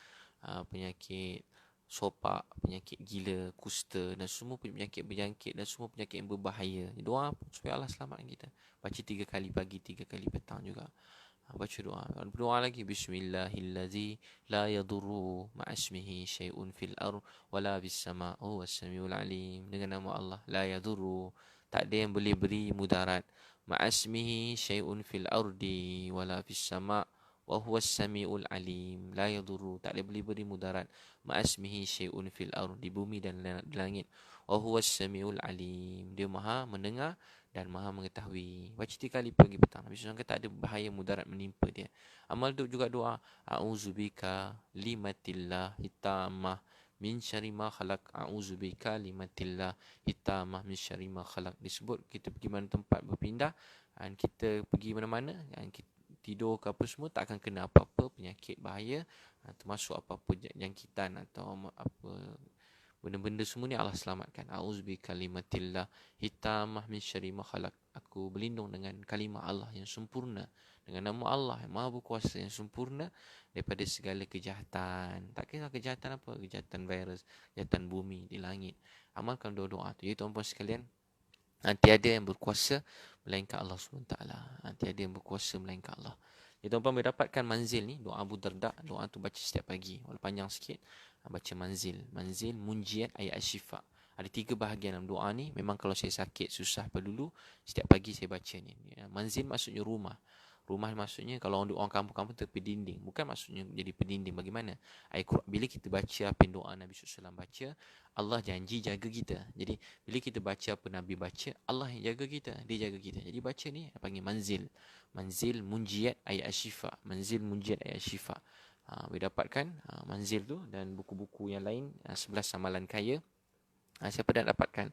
Penyakit sopak, penyakit gila, kusta dan semua penyakit berjangkit dan semua penyakit yang berbahaya. Doa supaya Allah selamatkan kita. Baca 3 kali pagi, 3 kali petang juga. Baca doa. Doa lagi, Bismillahillazi la yadurru ma'asmihi syai'un fil ar wala bis sama' huwas samiul alim. Dengan nama Allah, la yadurru, tak ada yang boleh beri mudarat, ma'asmihi syai'un fil ardi wala fis sama' wa huwas samiul alim. La yadurru, tak ada boleh beri mudarat, ma'asmihi syai'un fil ar, di bumi dan di langit, wa huwas samiul alim, dia maha mendengar dan maha mengetahui. Baca 3 kali pagi petang. Nabi SAW kata tak ada bahaya mudarat menimpa dia. Amal tu juga doa, a'udzubika limatillah hitamah min syarri ma khalaq. A'udzubika limatillah hitamah min syarri ma khalaq. Disebut kita pergi mana tempat berpindah, dan kita pergi mana-mana, dan kita tidur ke apa semua, tak akan kena apa-apa penyakit bahaya, termasuk apa-apa jangkitan atau apa benda-benda semua ni Allah selamatkan. A'udzubika kalimatillah hitamah min syarri ma khalaq. Aku berlindung dengan kalimah Allah yang sempurna, dengan nama Allah yang maha berkuasa yang sempurna, daripada segala kejahatan. Tak kira kejahatan apa, kejahatan virus, kejahatan bumi, di langit. Amalkan doa-doa tu. Jadi tuan-tuan sekalian, tiada yang berkuasa melainkan Allah SWT. Tiada yang berkuasa melainkan Allah. Jadi tuan-tuan boleh dapatkan manzil ni, doa Abu Darda. Doa tu baca setiap pagi, walaupun panjang sikit. Baca manzil munjiat ayat asyifa. Ada 3 bahagian dalam doa ni. Memang kalau saya sakit, susah dulu, setiap pagi saya baca ni. Manzil maksudnya rumah. Rumah maksudnya kalau orang kampung-kampung tepi dinding. Bukan maksudnya jadi pendinding. Bagaimana? Bila kita baca apa yang doa Nabi SAW baca, Allah janji jaga kita. Jadi bila kita baca apa Nabi baca, Allah yang jaga kita, dia jaga kita. Jadi baca ni panggil manzil munjiat ayat asyifa. Manzil munjiat ayat asyifa. Boleh dapatkan manzil tu dan buku-buku yang lain, 11 amalan kaya. Siapa dah dapatkan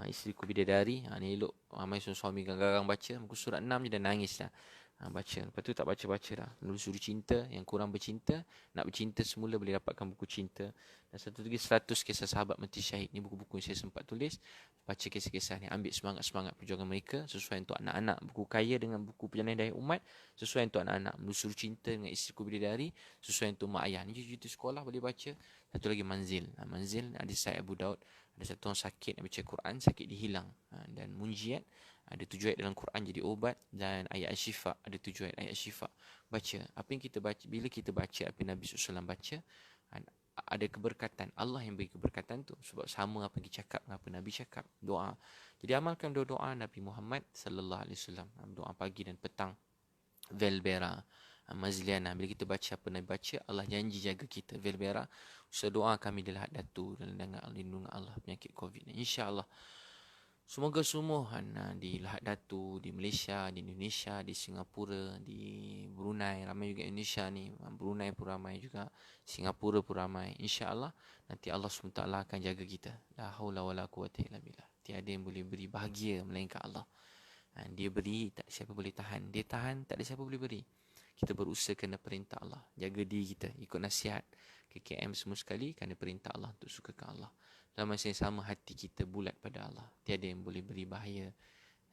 Isteriku Bidadari, ni elok ramai suami garang baca. Muka surat 6 je dah nangis dah. Baca. Lepas tu tak baca-baca dah. Lalu Suri Cinta, yang kurang bercinta, nak bercinta semula boleh dapatkan buku cinta. Dan satu lagi 100 kisah sahabat mati syahid. Ni buku-buku yang saya sempat tulis. Baca kisah-kisah ni, ambil semangat-semangat perjuangan mereka, sesuai untuk anak-anak. Buku kaya dengan buku Perjalanan Daya Umat, sesuai untuk anak-anak. Melusuri Cinta dengan Isteriku Bidadari, sesuai untuk mak ayah. Ni cerita sekolah boleh baca. Satu lagi Manzil. Manzil ada Sahih Abu Daud. Ada satu orang sakit nak baca Quran, sakit dihilang. Dan munjiat, ada 7 ayat dalam Quran jadi obat. Dan ayat syifa, ada 7 ayat syifa. Baca. Apa yang kita baca, bila kita baca apa yang Nabi SAW baca, ada keberkatan. Allah yang beri keberkatan tu. Sebab sama apa yang kita cakap dengan apa Nabi cakap. Doa. Jadi amalkan doa Nabi Muhammad SAW. Doa pagi dan petang. Velbera, Mazliana. Bila kita baca apa Nabi baca, Allah janji jaga kita. Velbera. Doa kami di Lahad Datu dan lindungan Allah penyakit COVID ni. InsyaAllah. Semoga semua di Lahad Datu, di Malaysia, di Indonesia, di Singapura, di Brunei, ramai juga Indonesia ni. Brunei pun ramai juga, Singapura pun ramai. InsyaAllah nanti Allah SWT akan jaga kita. La haula wala quwata illa billah. Tiada yang boleh beri bahagia melainkan Allah. Dia beri, tak siapa boleh tahan. Dia tahan, tak ada siapa boleh beri. Kita berusaha kena perintah Allah. Jaga diri kita, ikut nasihat KKM semua sekali, kerana perintah Allah untuk sukakan Allah. Dalam masa yang sama, hati kita bulat pada Allah. Tiada yang boleh beri bahaya,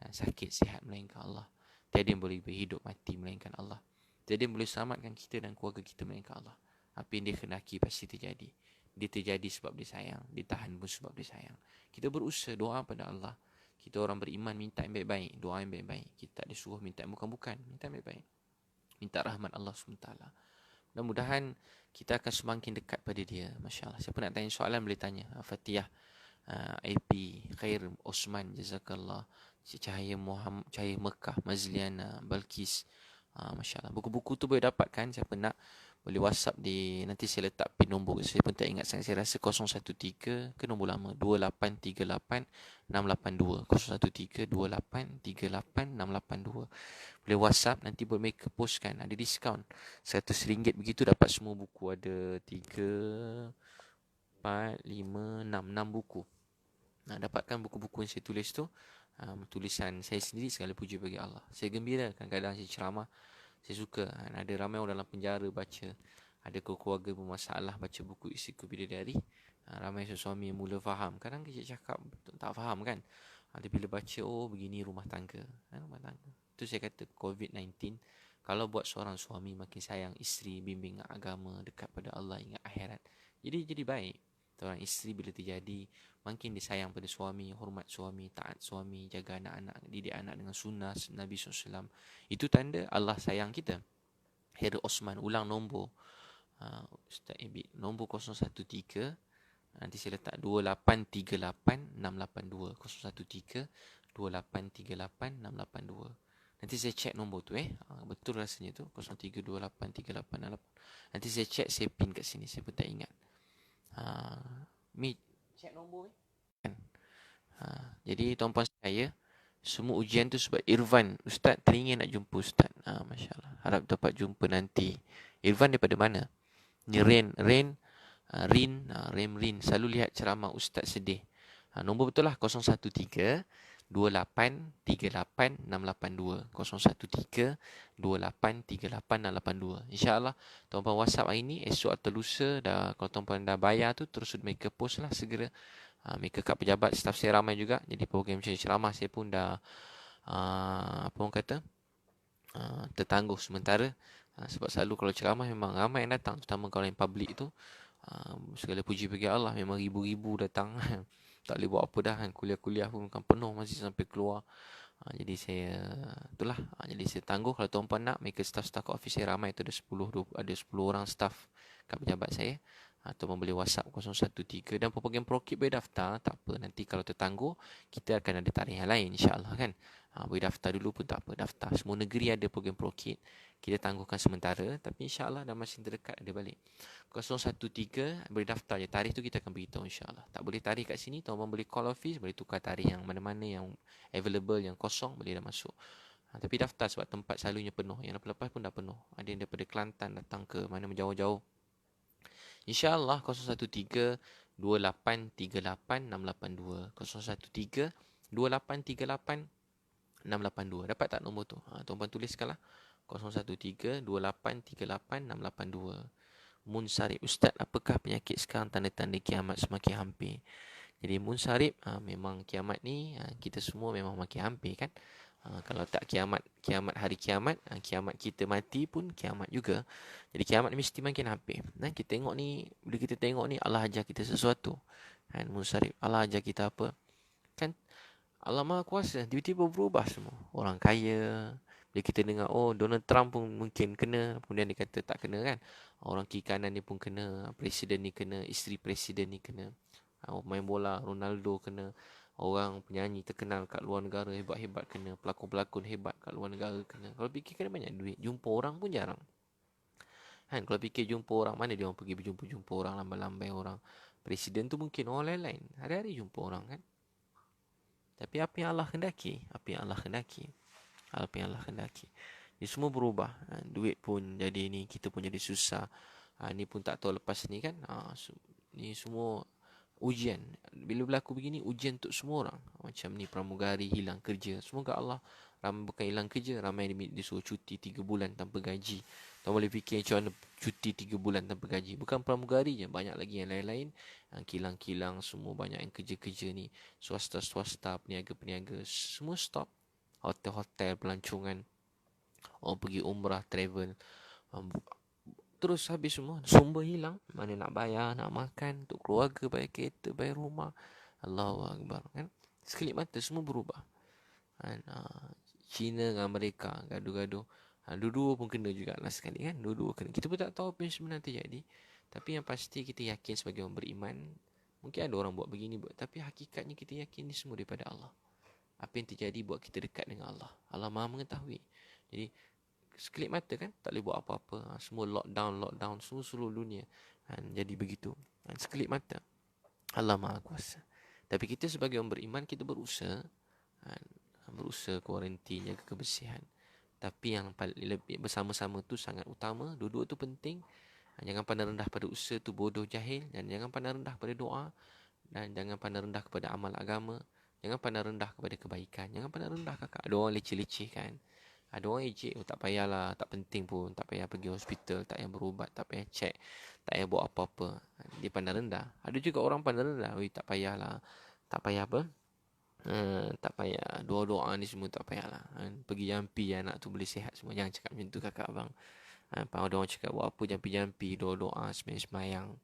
sakit, sihat melainkan Allah. Tiada yang boleh beri hidup, mati melainkan Allah. Tiada yang boleh selamatkan kita dan keluarga kita melainkan Allah. Apa yang dia kehendaki pasti terjadi. Dia terjadi sebab dia sayang. Dia tahan pun sebab dia sayang. Kita berusaha doa pada Allah. Kita orang beriman minta yang baik-baik. Doa yang baik-baik. Kita tak disuruh minta yang bukan-bukan. Minta yang baik-baik. Minta rahmat Allah SWT. Mudah-mudahan kita akan semakin dekat pada dia. Masya Allah. Siapa nak tanya soalan boleh tanya. Fatihah, AP, Khair, Osman, Jazakallah, Cahaya Muhammad, Cahaya Mekah, Mazliana, Balkis. Masya Allah. Buku-buku tu boleh dapat kan? Siapa nak boleh WhatsApp di, nanti saya letak pin nombor. Saya pun tak ingat sangat. Saya rasa 013 ke nombor lama 2838 682 013 2838 682. Boleh WhatsApp, nanti boleh mereka post kan, ada diskaun RM100 begitu, dapat semua buku. Ada 3 4 5 6 buku. Dapatkan buku-buku yang saya tulis tu, tulisan saya sendiri. Segala puji bagi Allah. Saya gembira kadang-kadang saya ceramah. Saya suka. Ada ramai orang dalam penjara baca. Ada keluarga bermasalah baca buku Isiku Bidadari. Ramai suami yang mula faham. Kadang kita cakap tak faham kan. Ada bila baca, oh begini rumah tangga. Rumah tangga. Itu saya kata COVID-19. Kalau buat seorang suami makin sayang isteri, bimbing agama, dekat pada Allah, ingat akhirat. Jadi baik. Seorang isteri bila terjadi, makin disayang pada suami, hormat suami, taat suami, jaga anak-anak, didik anak dengan sunnah Nabi SAW. Itu tanda Allah sayang kita. Heri Osman, ulang nombor. Ustaz Ibik, nombor 013. Nanti saya letak 2838 682. 013 2838 682. Nanti saya check nombor tu betul rasanya tu 03283868. Nanti saya check, saya pin kat sini. Saya pun tak ingat. Check nombor jadi tuan-puan sekalian, semua ujian tu sebab Irfan. Ustaz teringin nak jumpa Ustaz. Masya Allah. Harap dapat jumpa nanti. Irfan daripada mana? Ni Rin. Selalu lihat ceramah Ustaz sedih. Nombor betul lah 013 2838 682. 013 2838 682. InsyaAllah tuan-puan WhatsApp hari ni, esok atau lusa dah. Kalau tuan-puan dah bayar tu, terus mereka post lah segera. Mereka kat pejabat, staff saya ramai juga. Jadi program macam ceramah saya pun dah apa orang kata, tertangguh sementara. Sebab selalu kalau ceramah memang ramai yang datang, terutama kalau yang public tu. Segala puji bagi Allah, memang ribu-ribu datang. Tak boleh buat apa dah kan. Kuliah-kuliah pun bukan penuh, masih sampai keluar. Jadi saya itulah. Jadi saya tangguh. Kalau tuan-puan nak, mereka staff-staff kat office saya ramai tu, ada 10 orang staff kat pejabat saya. Atau boleh WhatsApp 013. Dan program ProKid boleh daftar. Tak apa, nanti kalau tertangguh, kita akan ada tarikh yang lain insyaAllah kan. Boleh daftar dulu pun tak apa, daftar. Semua negeri ada program ProKid. Kita tangguhkan sementara, tapi insyaAllah dalam masa terdekat ada balik. 013 boleh daftar je. Tarikh tu kita akan beritahu insyaAllah. Tak boleh tarikh kat sini, tuan-tuan boleh call office, boleh tukar tarikh yang mana-mana yang available, yang kosong boleh dah masuk. Tapi daftar sebab tempat selalunya penuh. Yang lepas-lepas pun dah penuh. Ada yang daripada Kelantan datang ke mana menjauh-jauh. InsyaAllah 013 2838 682. 013 2838 682. Dapat tak nombor tu? Tuan-tuan tuliskanlah. 013 2838 682. Munsarib. Ustaz, apakah penyakit sekarang tanda-tanda kiamat semakin hampir? Jadi munsarib, memang kiamat ni kita semua memang makin hampir kan. Kalau tak kiamat hari kiamat, kiamat kita mati pun kiamat juga. Jadi kiamat ni mesti makin hampir. Kita tengok ni, bila kita tengok ni, Allah ajar kita sesuatu. Kan, munsarib. Allah ajar kita apa? Kan Allah Maha Kuasa, tiba-tiba berubah semua. Orang kaya, bila kita dengar, oh Donald Trump pun mungkin kena, kemudian dia kata tak kena kan. Orang kiri kanan ni pun kena, presiden ni kena, isteri presiden ni kena. Main bola, Ronaldo kena. Orang penyanyi terkenal kat luar negara hebat-hebat kena. Pelakon-pelakon hebat kat luar negara kena. Kalau fikir kena banyak duit, jumpa orang pun jarang. Kan, kalau fikir jumpa orang, mana dia orang pergi berjumpa orang, lambai-lambai orang. Presiden tu mungkin orang lain-lain. Hari-hari jumpa orang kan. Tapi apa yang Allah kendaki? Apa yang Allah kendaki? Dia semua berubah. Duit pun jadi ni, kita pun jadi susah. Ni pun tak tahu lepas ni kan. Ni semua ujian. Bila berlaku begini, ujian untuk semua orang. Macam ni pramugari hilang kerja. Semoga Allah, ramai bukan hilang kerja, ramai disuruh cuti 3 bulan tanpa gaji. Tak boleh fikir macam mana cuti 3 bulan tanpa gaji. Bukan pramugari je, banyak lagi yang lain-lain. Kilang-kilang semua, banyak yang kerja-kerja ni. Swasta-swasta, peniaga-peniaga, semua stop. Hotel-hotel, pelancongan, orang pergi umrah, travel, terus habis semua, sumber hilang, mana nak bayar, nak makan, untuk keluarga, bayar kereta, bayar rumah. Allahu Akbar, kan? Sekelip mata semua berubah. Kan? China dengan Amerika gaduh-gaduh. Dua-dua pun kena juga last sekali, kan? Dua-dua kena. Kita pun tak tahu apa yang sebenarnya terjadi. Tapi yang pasti kita yakin sebagai orang beriman, mungkin ada orang buat begini, tapi hakikatnya kita yakin ini semua daripada Allah. Apa yang terjadi buat kita dekat dengan Allah. Allah Maha mengetahui. Jadi sekelip mata, kan, tak boleh buat apa-apa. Semua lockdown, semua seluruh dunia. Jadi begitu. Sekelip mata. Allah Maha Kuasa. Tapi kita sebagai orang beriman, kita berusaha kuarantin, jaga kebersihan. Tapi yang paling lebih bersama-sama tu sangat utama. Dua-dua tu penting. Jangan pandang rendah pada usaha tu bodoh jahil. Dan jangan pandang rendah pada doa. Dan jangan pandang rendah kepada amal agama. Jangan pandang rendah kepada kebaikan. Jangan pandang rendah kakak. Ada orang leceh-leceh, kan. Ada orang ejek, tak payahlah, tak penting pun, tak payah pergi hospital, tak payah berubat, tak payah cek, tak payah buat apa-apa. Dia pandang rendah. Ada juga orang pandang rendah, tak payahlah, tak payah apa, tak payah doa-doa ni semua, tak payahlah. Pergi jampi anak tu boleh sihat semua. Jangan cakap macam tu kakak abang. Ada orang cakap buat apa jampi-jampi, doa-doa, semayang-semayang.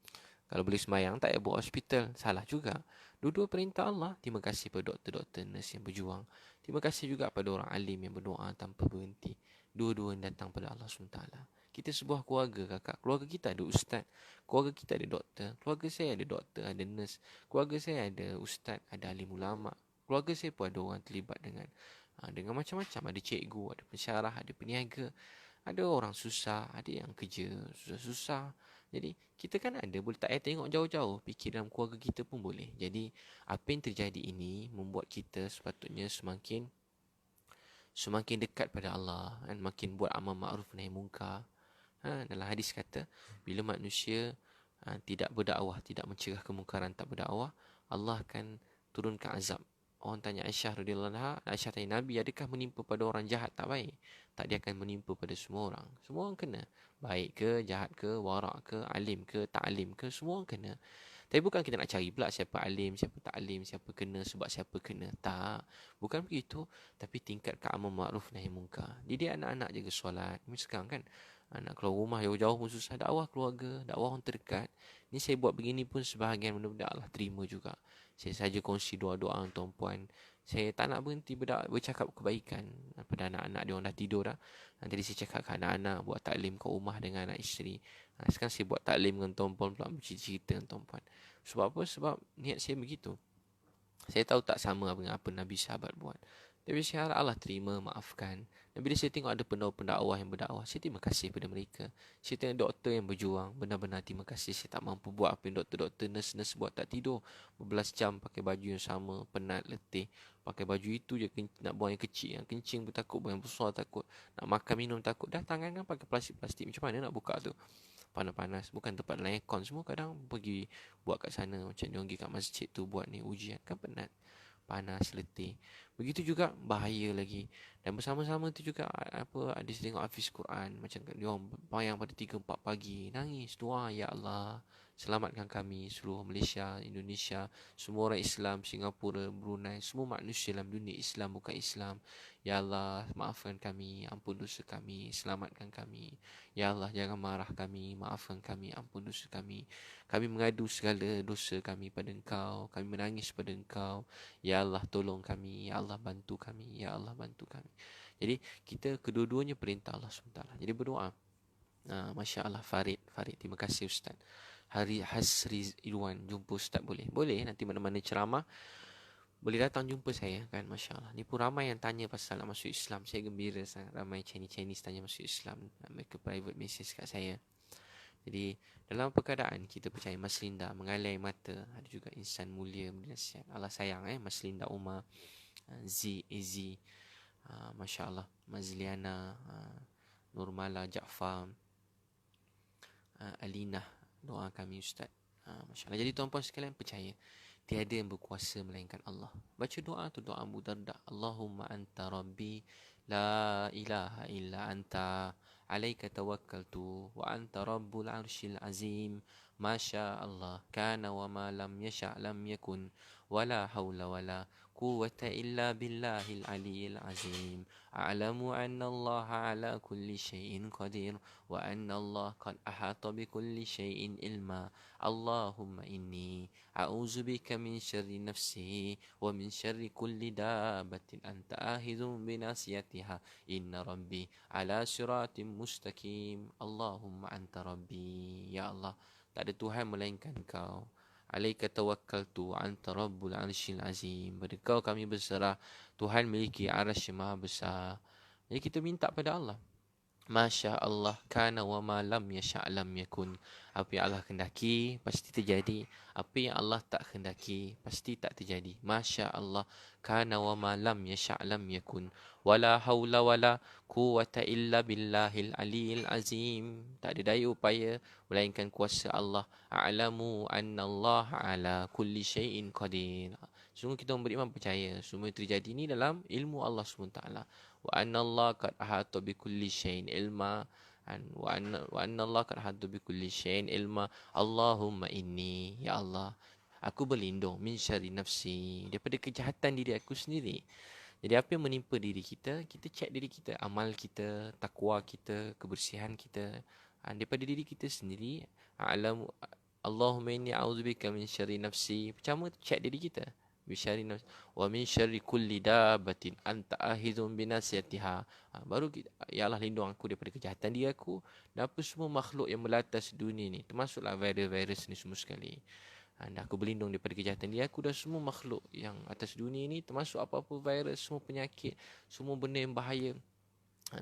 Kalau boleh semayang, tak payah buat hospital. Salah juga. Dua-dua perintah Allah. Terima kasih pada doktor-doktor, nurse yang berjuang. Terima kasih juga pada orang alim yang berdoa tanpa berhenti. Dua-dua yang datang pada Allah SWT. Kita sebuah keluarga, kakak. Keluarga kita ada ustaz. Keluarga kita ada doktor. Keluarga saya ada doktor, ada nurse. Keluarga saya ada ustaz, ada alim ulama'. Keluarga saya pun ada orang terlibat dengan macam-macam. Ada cikgu, ada pensyarah, ada peniaga. Ada orang susah, ada yang kerja susah-susah. Jadi kita kan ada, boleh tak payah tengok jauh-jauh, fikir dalam keluarga kita pun boleh. Jadi apa yang terjadi ini membuat kita sepatutnya semakin dekat pada Allah, dan makin buat amal ma'ruf nahi munkar. Dalam hadis kata, bila manusia tidak berdakwah, tidak mencegah kemungkaran, tak berdakwah, Allah akan turunkan azab. Orang tanya Aisyah radhiyallahu anha, Aisyah tanya Nabi, adakah menimpa pada orang jahat tak baik? Tak, dia akan menimpa pada semua orang. Semua orang kena. Baik ke, jahat ke, warak ke, alim ke, tak alim ke, semua orang kena. Tapi bukan kita nak cari pula siapa alim, siapa tak alim, siapa kena sebab siapa kena. Tak. Bukan begitu. Tapi tingkatkan amal ma'ruf nahi munkar. Didik anak-anak jaga solat. Ini sekarang kan, anak keluar rumah jauh-jauh pun susah. Dakwah keluarga, dakwah orang terdekat. Ini saya buat begini pun sebahagian benda-benda Allah terima juga. Saya saja kongsi doa-doa tuan-puan. Saya tak nak berhenti bercakap kebaikan pada anak-anak. Dia orang dah tidur dah. Tadi saya cakap ke anak-anak buat taklim kat rumah dengan anak isteri. Sekarang saya buat taklim dengan tuan-puan pula, bercerita dengan tuan-puan. Sebab apa? Sebab niat saya begitu. Saya tahu tak sama dengan apa Nabi sahabat buat. Tapi saya harap Allah terima, maafkan. Dan bila saya tengok ada pendakwah yang berdakwah, saya terima kasih pada mereka. Saya tengok doktor yang berjuang, benar-benar terima kasih. Saya tak mampu buat apa yang doktor-doktor, nurse-nurse buat, tak tidur berbelas jam pakai baju yang sama, penat, letih. Pakai baju itu je, nak buang yang kecil, yang kencing pun takut, buang yang besar takut, nak makan minum takut. Dah tangan kan pakai plastik-plastik, macam mana nak buka tu? Panas-panas, bukan tempat dalam aircon. Semua kadang pergi buat kat sana, macam dia pergi kat masjid tu buat ni ujian, kan penat, panas, letih. Begitu juga bahaya lagi. Dan bersama-sama tu juga ada tengok Hafiz Quran, macam dia orang bayang pada 3-4 pagi, nangis doa, ya Allah selamatkan kami seluruh Malaysia, Indonesia, semua orang Islam, Singapura, Brunei, semua manusia dalam dunia Islam bukan Islam. Ya Allah maafkan kami, ampun dosa kami, selamatkan kami. Ya Allah jangan marah kami, maafkan kami, ampun dosa kami. Kami mengadu segala dosa kami pada Engkau, kami menangis pada Engkau. Ya Allah tolong kami, Ya Allah bantu kami, Ya Allah bantu kami. Jadi kita kedua-duanya perintah Allah SWT. Jadi berdoa. Masya Allah, Farid, terima kasih Ustaz. Hari Hasri Irwan, jumpa Ustaz boleh? Boleh, nanti mana-mana ceramah boleh datang jumpa saya, kan. Masya Allah, ni pun ramai yang tanya pasal nak masuk Islam. Saya gembira sangat, ramai Chinese tanya masuk Islam. Mereka private message kat saya. Jadi dalam perkataan kita percaya Mas Linda mengalai mata, ada juga insan mulia bernasihat. Allah sayang Mas Linda Umar, Z, Masya Allah, Mazliana, Nurmala, Jaafar, Alinah, doa kami Ustaz. Masya Allah. Jadi tuan-puan sekalian percaya tiada yang berkuasa melainkan Allah. Baca doa tu, doa Abu Darda. Allahumma anta rabbi la ilaha illa anta alaika tawakkaltu wa anta rabbul arshil azim Masya Allah, kana wa ma lam yasha' lam yakun, wala hawla wala quwwata illa billahil aliyyil azim. A'lamu anna Allah ala kulli syai'in qadir, wa anna Allah qad ahata bi kulli syai'in ilma. Allahumma inni a'udzu bika min syarri nafsi wa min syarri kulli dabbatin anta ahidun bi nasiyatiha. Inna rabbi ala siratim mustaqim. Allahumma anta rabbi. Ya Allah, tak ada Tuhan melainkan Kau. Alaika tawakkaltu anta rabbul arsyil azim. Pada Kau kami berserah. Tuhan memiliki arasy maha besar. Jadi kita minta pada Allah. Masya Allah, kana wa ma lam yasha' lam yakun. Apa yang Allah kehendaki pasti terjadi. Apa yang Allah tak kehendaki pasti tak terjadi. Masya Allah, kana wa ma lam yasha' lam yakun. Wala haula wala quwwata illa billahil aliyil azim. Tak ada daya upaya melainkan kuasa Allah. A'lamu anna Allah ala kulli syai'in qadir. Sungguh kita beriman percaya semua yang terjadi ini dalam ilmu Allah SWT. Wa anna Allah qad ahata bi kulli syai'in ilma. Wa anna Allah qad ahata bi kulli syai'in ilma. Allahumma inni, ya Allah, aku berlindung min syarri nafsi, daripada kejahatan diri aku sendiri. Jadi apa yang menimpa diri kita, kita cek diri kita, amal kita, takwa kita, kebersihan kita, daripada diri kita sendiri. A'lamu Allahumma inni a'udzubika min syarri nafsi. Pertama cek diri kita. Bisyari nafsi wa min syarri kulli dabbatin anta ahizun binasiyatiha. Baru kita, ya Allah, lindung aku daripada kejahatan diri aku dan apa semua makhluk yang melatas dunia ni, termasuklah virus-virus ni semua sekali. Dan aku berlindung daripada kejahatan diri aku dan semua makhluk yang atas dunia ni, termasuk apa-apa virus, semua penyakit, semua benda yang bahaya.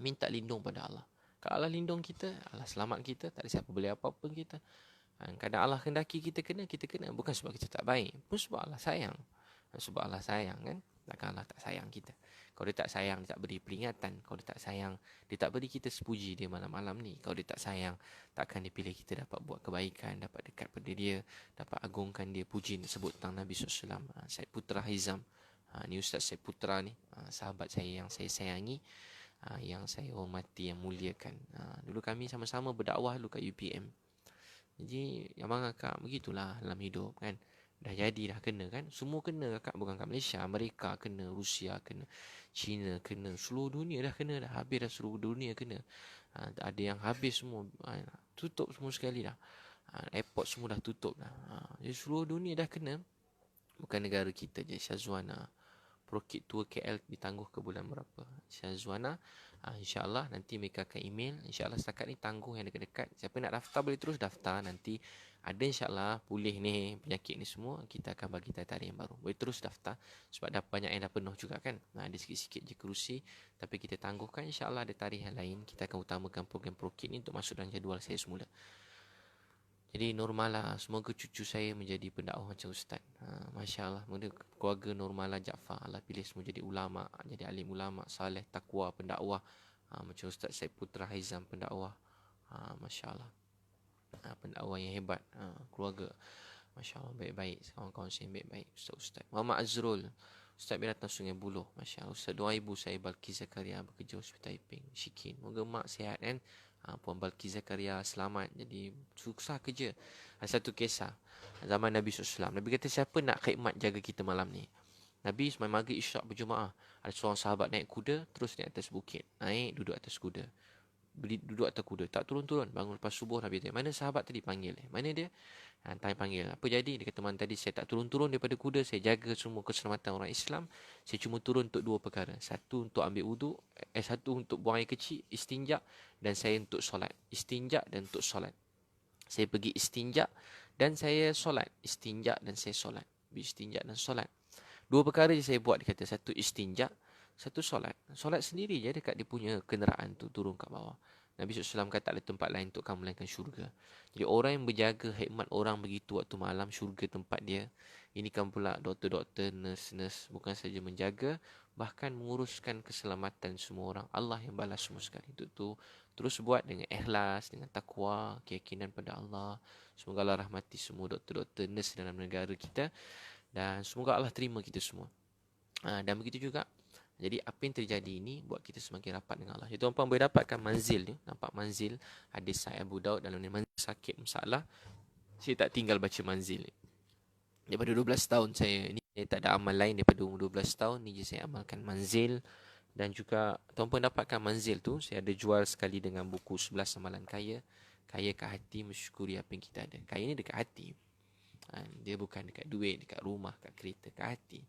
Minta lindung pada Allah. Kalau Allah lindung kita, Allah selamat kita, tak ada siapa boleh apa-apa kita. Kadang Allah kendaki kita kena, bukan sebab kita tak baik, pun sebab Allah sayang. Sebab Allah sayang kan. Takkan Allah tak sayang kita. Kalau dia tak sayang, dia tak beri peringatan. Kalau dia tak sayang, dia tak beri kita sepuji dia malam-malam ni. Kalau dia tak sayang, takkan dia pilih kita dapat buat kebaikan, dapat dekat pada dia, dapat agungkan dia, puji sebut tentang Nabi SAW. Syed Putra Hizam, ni Ustaz Syed Putra ni, sahabat saya yang saya sayangi, yang saya hormati, yang muliakan. Dulu kami sama-sama berdakwah dulu kat UPM. Jadi abang akak begitulah dalam hidup kan. Dah jadi dah kena kan. Semua kena kakak, bukan kat Malaysia. Amerika kena, Rusia kena, China kena, seluruh dunia dah kena dah. Habis dah seluruh dunia kena. Ada yang habis semua. Tutup semua sekali dah. Airport semua dah tutup dah. Jadi seluruh dunia dah kena. Bukan negara kita je. Syazwana Prokit Tour KL ditangguh ke bulan berapa. Syazwana, InsyaAllah nanti mereka akan email. InsyaAllah setakat ni tangguh yang dekat-dekat. Siapa nak daftar boleh terus daftar. Nanti ada insyaAllah pulih ni penyakit ni semua, kita akan bagi tarikh yang baru. Boleh terus daftar sebab dah banyak yang dah penuh juga kan. Ada sikit-sikit je kerusi, tapi kita tangguhkan. InsyaAllah ada tarikh yang lain. Kita akan utamakan program Prokit ni untuk masuk dalam jadual saya semula. Jadi normal lah. Semoga cucu saya menjadi pendakwah macam Ustaz. Masya Allah. Keluarga Nurmala Jaafar, Allah pilih semua jadi ulama', jadi alim ulama', saleh, takwa, pendakwah. Macam Ustaz Syed Putra Hizam, pendakwah. Masya Allah. Pendakwah yang hebat. Keluarga, Masya Allah, baik-baik. Kawan-kawan saya baik-baik. Ustaz Muhammad Azrul, Ustaz Binatang Sungai Buloh, Masya Allah. Ustaz, doa ibu saya Balki Zakaria, bekerja Hospital Taiping, Shikin. Moga mak sihat kan. Puan Balki Zakaria selamat, jadi susah kerja. Ada satu kisah zaman Nabi SAW. Nabi kata, siapa nak khidmat jaga kita malam ni? Nabi semai maghrib isyak berjemaah. Ada seorang sahabat naik kuda, terus naik atas bukit. Naik, duduk atas kuda. Duduk atas kuda, tak turun-turun. Bangun lepas subuh, Nabi tanya, mana sahabat tadi? Panggil. Mana dia? Tanya panggil. Apa jadi? Dia kata, tadi saya tak turun-turun daripada kuda. Saya jaga semua keselamatan orang Islam. Saya cuma turun untuk dua perkara. Satu untuk ambil wuduk. Satu untuk buang air kecil, istinja. Dan saya untuk solat. Istinja dan untuk solat. Saya pergi istinja dan saya solat. Istinja dan saya solat. Istinja dan solat. Dua perkara je saya buat. Dia kata, satu istinja, satu solat. Solat sendiri je dekat dia punya kenderaan tu, turun kat bawah. Nabi SAW kata tak ada tempat lain untuk kamu melainkan syurga. Jadi orang yang berjaga khidmat orang begitu waktu malam, syurga tempat dia. Ini kan pula doktor-doktor, nurse-nurse, bukan saja menjaga, bahkan menguruskan keselamatan semua orang. Allah yang balas semua sekali. Itu tu terus buat dengan ikhlas, dengan takwa, keyakinan pada Allah. Semoga Allah rahmati semua doktor-doktor, nurse dalam negara kita. Dan semoga Allah terima kita semua. Dan begitu juga, jadi apa yang terjadi ini buat kita semakin rapat dengan Allah. Jadi tuan-tuan boleh dapatkan manzil ni. Nampak manzil hadis Sahih Abu Daud dalam ni, manzil sakit masalah. Saya tak tinggal baca manzil. Daripada 12 tahun saya ni, saya tak ada amal lain daripada umur 12 tahun ni je saya amalkan manzil. Dan juga tuan-puan dapatkan manzil tu, saya ada jual sekali dengan buku 11 Amalan Kaya. Kaya kat hati, mensyukuri apa yang kita ada. Kaya ni dekat hati. Dia bukan dekat duit, dekat rumah, kat kereta, kat hati.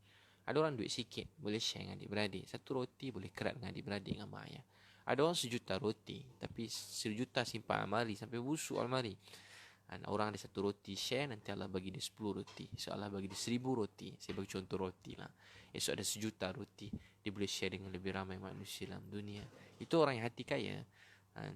Ada orang duit sikit, boleh share dengan adik-beradik. Satu roti boleh kerat dengan adik-beradik, dengan mak ayah. Ada orang sejuta roti, tapi sejuta simpan almari sampai busuk almari. Orang ada satu roti share, nanti Allah bagi dia 10 roti. Esok Allah bagi dia 1000 roti. Saya bagi contoh roti lah. Esok ada sejuta roti, dia boleh share dengan lebih ramai manusia dalam dunia. Itu orang yang hati kaya.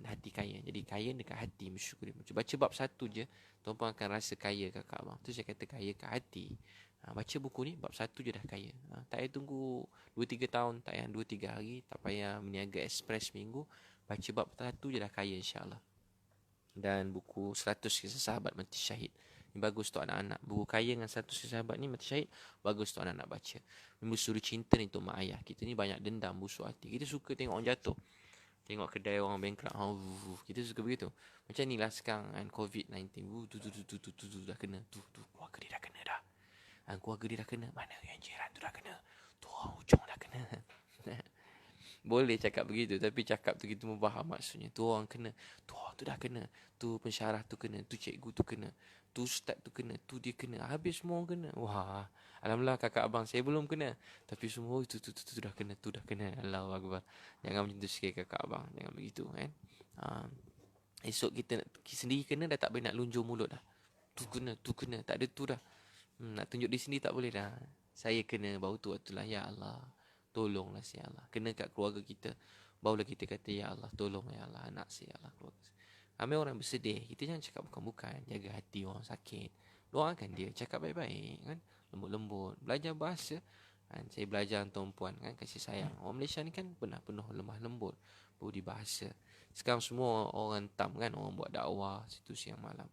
Hati kaya. Jadi kaya dekat hati, mensyukuri. Baca bab 1 je, tuan-puan akan rasa kaya kakak abang. Tu saya kata kaya kat hati. Baca buku ni, bab 1 je dah kaya. Tak payah tunggu 2-3 tahun, tak payah 2-3 hari, tak payah meniaga ekspres minggu. Baca bab 1 je dah kaya, insyaAllah. Dan buku 100 kisah sahabat mati syahid, ni bagus untuk anak-anak. Buku kaya dengan 100 kisah sahabat ni mati syahid, bagus untuk anak-anak baca. Menyusuri cinta ni untuk mak ayah. Kita ni banyak dendam, busuk hati. Kita suka tengok orang jatuh, tengok kedai orang bankrupt. Kita suka begitu. Macam ni lah sekarang kan, COVID-19. Tu dah kena. Tu keluarga dia dah kena dah. Keluarga dia dah kena. Mana yang jiran tu dah kena. Tu orang hujung dah kena. Boleh cakap begitu, tapi cakap tu kita memfaham maksudnya. Tu orang kena, tu orang tu dah kena, tu pensyarah tu kena, tu cikgu tu kena, tu ustaz tu kena, tu dia kena. Habis semua orang kena. Wah, alhamdulillah kakak abang saya belum kena, tapi semua tu dah kena, tu dah kena. Allahu akbar. Jangan macam tu sikit kakak abang, jangan begitu kan. Esok kita sendiri kena dah tak boleh nak lunjur mulut dah. Tu kena, tak ada tu dah. Nak tunjuk di sini tak boleh dah. Saya kena, baru tu waktu lah, ya Allah, tolonglah ya Allah. Kena kat keluarga kita, barulah kita kata ya Allah, tolong ya Allah anak saya, ya Allah keluarga saya. Ramai orang bersedih, kita jangan cakap bukan-bukan. Jaga hati orang sakit, doakan dia, cakap baik-baik kan, lembut-lembut, belajar bahasa kan. Saya belajar tuan-puan kan, kasih sayang. Orang Malaysia ni kan pernah penuh lemah lembut, budi bahasa. Sekarang semua orang tam kan, orang buat dakwah situ siang malam.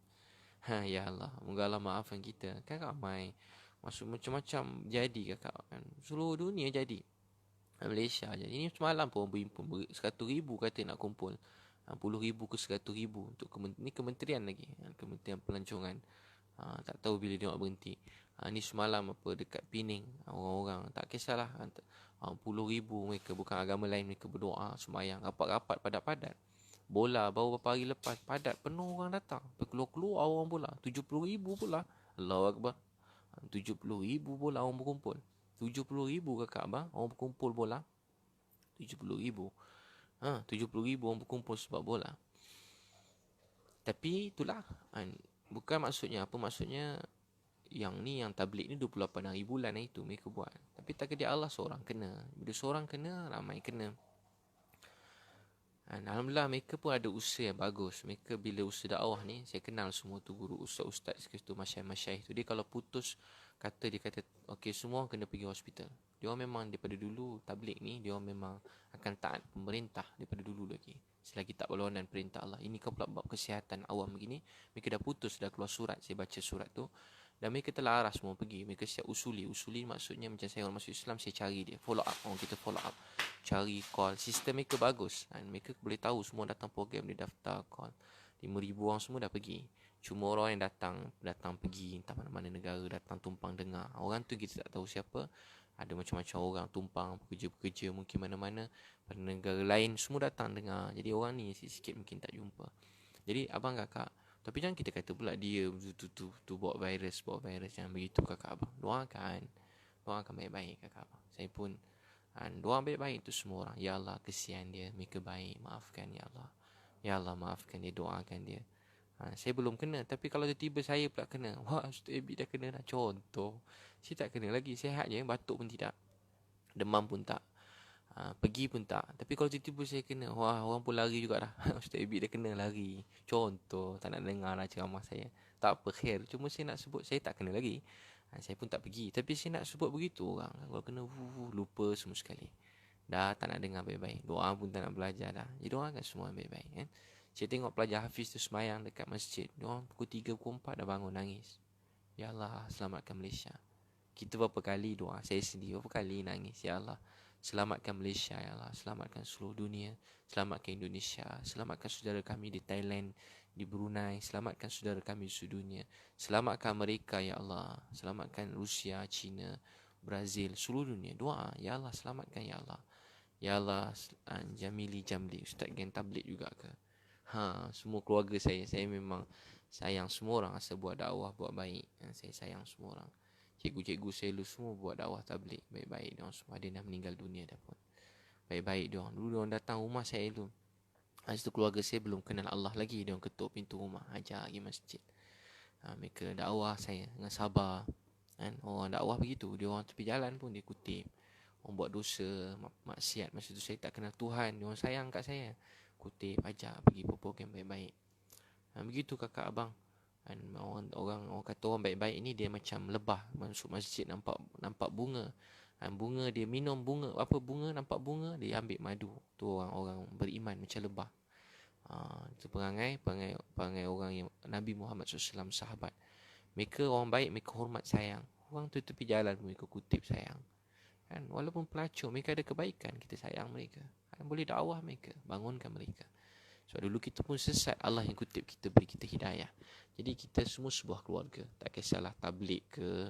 Ya Allah, moga Allah maafkan kita. Kan ramai masuk macam-macam jadi kakak kan. Seluruh dunia jadi. Malaysia je. Ini semalam pun berhimpun 100,000 kata nak kumpul. 10,000 ke 100,000 untuk ni kementerian lagi. Kementerian Pelancongan. Tak tahu bila dia nak berhenti. Ni semalam apa dekat Pening. Orang-orang tak kisahlah. 10,000 mereka bukan agama lain, mereka berdoa, sembahyang, rapat-rapat padat-padat. Bola baru beberapa hari lepas padat, penuh orang datang. Keluar-keluar orang bola. 70,000 pula. Allahu Akbar. 70,000 bola orang berkumpul. 70,000 kakak abang orang berkumpul bola. 70,000. 70,000 orang berkumpul sebab bola. Tapi itulah, bukan maksudnya apa, maksudnya yang ni, yang tablik ni 28 hari bulan itu mereka buat. Tapi takdir Allah seorang kena. Bila seorang kena, ramai kena. Alhamdulillah mereka pun ada usaha yang bagus. Mereka bila usaha dakwah ni, saya kenal semua tu guru ustaz-ustaz situ, masyayikh tu. Dia kalau putus dia kata okey, semua kena pergi hospital. Dia orang memang daripada dulu tabligh ni, dia orang memang akan taat pemerintah daripada dulu lagi. Selagi tak berlawanan perintah Allah. Ini kau pula bab kesihatan awam begini, mereka dah putus, dah keluar surat. Saya baca surat tu. Dan mereka telah arah semua pergi. Mereka siap usuli. Usuli maksudnya macam saya orang masuk Islam, saya cari dia. Follow up. Kita follow up. Cari call. Sistem mereka bagus. Mereka boleh tahu semua datang program, dia daftar call. 5,000 orang semua dah pergi. Cuma orang yang datang pergi, entah mana-mana negara, datang tumpang dengar. Orang tu kita tak tahu siapa. Ada macam-macam orang tumpang, pekerja-pekerja mungkin mana-mana pada negara lain, semua datang dengar. Jadi orang ni sikit-sikit mungkin tak jumpa. Jadi abang kakak, tapi jangan kita kata pula dia tu bawa virus. Jangan begitu kakak abang. Doakan baik-baik kakak abang. Saya pun doa baik-baik tu semua orang. Ya Allah, kesian dia, mereka baik, maafkan ya Allah. Ya Allah, maafkan dia, doakan dia. Saya belum kena, tapi kalau tiba-tiba saya pula kena, wah, Ustaz Abi dah kena dah. Contoh, saya tak kena lagi, sihat je, batuk pun tidak, demam pun tak, pergi pun tak. Tapi kalau tiba-tiba saya kena, wah, orang pun lari juga dah. Ustaz Abi dah kena, lari. Contoh, tak nak dengar lah ceramah saya. Tak apa, khair. Cuma saya nak sebut, saya tak kena lagi. Saya pun tak pergi. Tapi saya nak sebut begitu orang. Kalau kena, lupa semua sekali. Dah tak nak dengar baik-baik. Doa pun tak nak belajar dah. Jadi doakan semua baik-baik kan. Saya tengok pelajar Hafiz tu semayang dekat masjid. Diorang pukul 3, pukul 4 dah bangun nangis. Ya Allah, selamatkan Malaysia. Kita berapa kali doa, saya sendiri berapa kali nangis. Ya Allah, selamatkan Malaysia. Ya Allah, selamatkan seluruh dunia. Selamatkan Indonesia. Selamatkan saudara kami di Thailand di Brunei, selamatkan saudara kami di seluruh dunia. Selamatkan mereka ya Allah. Selamatkan Rusia, China, Brazil, seluruh dunia. Doa, ya Allah selamatkan ya Allah. Ya Allah, Jamili Jamli, Ustaz Gen Tablik juga ke? Semua keluarga saya memang sayang semua orang asal buat dakwah, buat baik. Saya sayang semua orang. Cikgu-cikgu saya lu semua buat dakwah tablik baik-baik. Dia orang semua ada dah meninggal dunia dah pun. Baik-baik dia orang. Dulu dia orang datang rumah saya dulu. Masa tu keluarga saya belum kenal Allah lagi. Dia orang ketuk pintu rumah, ajak pergi masjid. Mereka dakwah saya dengan sabar. Kan? Orang dakwah begitu. Dia orang tepi jalan pun dia kutip. Orang buat dosa, maksiat. Masa tu saya tak kenal Tuhan. Dia orang sayang kat saya. Kutip, ajak pergi program baik-baik. Begitu kakak abang. Orang kata orang baik-baik ni dia macam lebah masuk masjid nampak bunga. Bunga dia minum bunga, apa bunga, nampak bunga dia ambil madu. Tu orang beriman macam lebah. Itu perangai orang yang Nabi Muhammad SAW sahabat. Mereka orang baik, mereka hormat sayang. Orang tu tepi jalan mereka kutip sayang. Kan walaupun pelacur mereka ada kebaikan, kita sayang mereka. Boleh dakwah mereka, bangunkan mereka. Sebab dulu kita pun sesat, Allah yang kutip kita, beri kita hidayah. Jadi kita semua sebuah keluarga. Tak kisahlah tablik ke,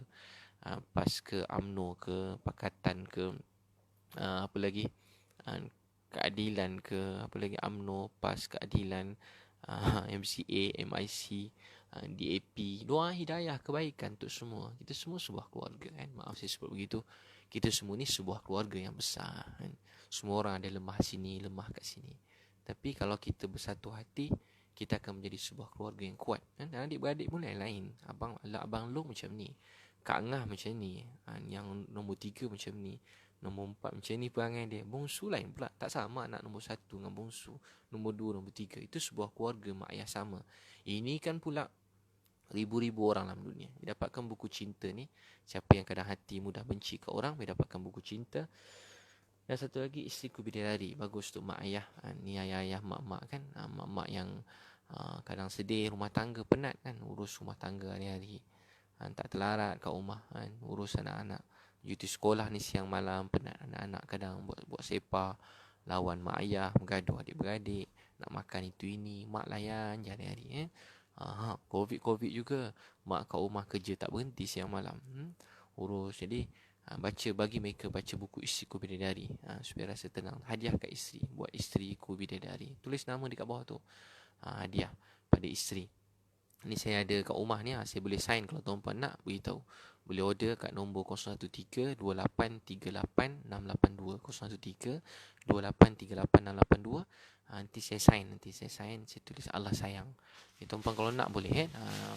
PAS ke, UMNO ke, Pakatan ke, apa lagi, keadilan ke, apa lagi, UMNO, PAS, keadilan, MCA, MIC, DAP. Doa hidayah, kebaikan untuk semua. Kita semua sebuah keluarga kan. Maaf saya sebut begitu. Kita semua ni sebuah keluarga yang besar kan. Semua orang ada lemah sini, lemah kat sini. Tapi kalau kita bersatu hati, kita akan menjadi sebuah keluarga yang kuat. Dan adik-beradik pun lain-lain. Abang Long macam ni. Kak Ngah macam ni. Yang nombor 3 macam ni. Nombor 4 macam ni perangai dia. Bongsu lain pula. Tak sama anak nombor 1 dengan bongsu. Nombor 2, nombor 3. Itu sebuah keluarga mak ayah sama. Ini kan pula ribu-ribu orang dalam dunia. Dia dapatkan buku cinta ni. Siapa yang kadang hati mudah benci ke orang, dia dapatkan buku cinta. Dan satu lagi, Isteriku Bidadari. Bagus untuk mak ayah. Ni ayah-ayah, mak-mak kan. Mak-mak yang kadang sedih, rumah tangga, penat kan. Urus rumah tangga hari-hari. Tak terlarat kat rumah kan. Urus anak-anak. Cuti sekolah ni siang malam, penat anak-anak kadang buat sepa. Lawan mak ayah, bergaduh adik-beradik. Nak makan itu ini. Mak layan je hari-hari. Covid juga. Mak kat rumah kerja tak berhenti siang malam. Urus. Jadi bagi mereka baca buku Isteriku Bidadari, supaya rasa tenang. Hadiah kat isteri, buat Isteriku Bidadari, tulis nama dekat bawah tu, hadiah pada isteri. Ni saya ada kat rumah ni, saya boleh sign kalau tuan-puan nak, beritahu. Boleh order kat nombor 013-2838-682, 013-2838-682. Nanti saya sign, saya tulis Allah sayang. Tuan-puan kalau nak boleh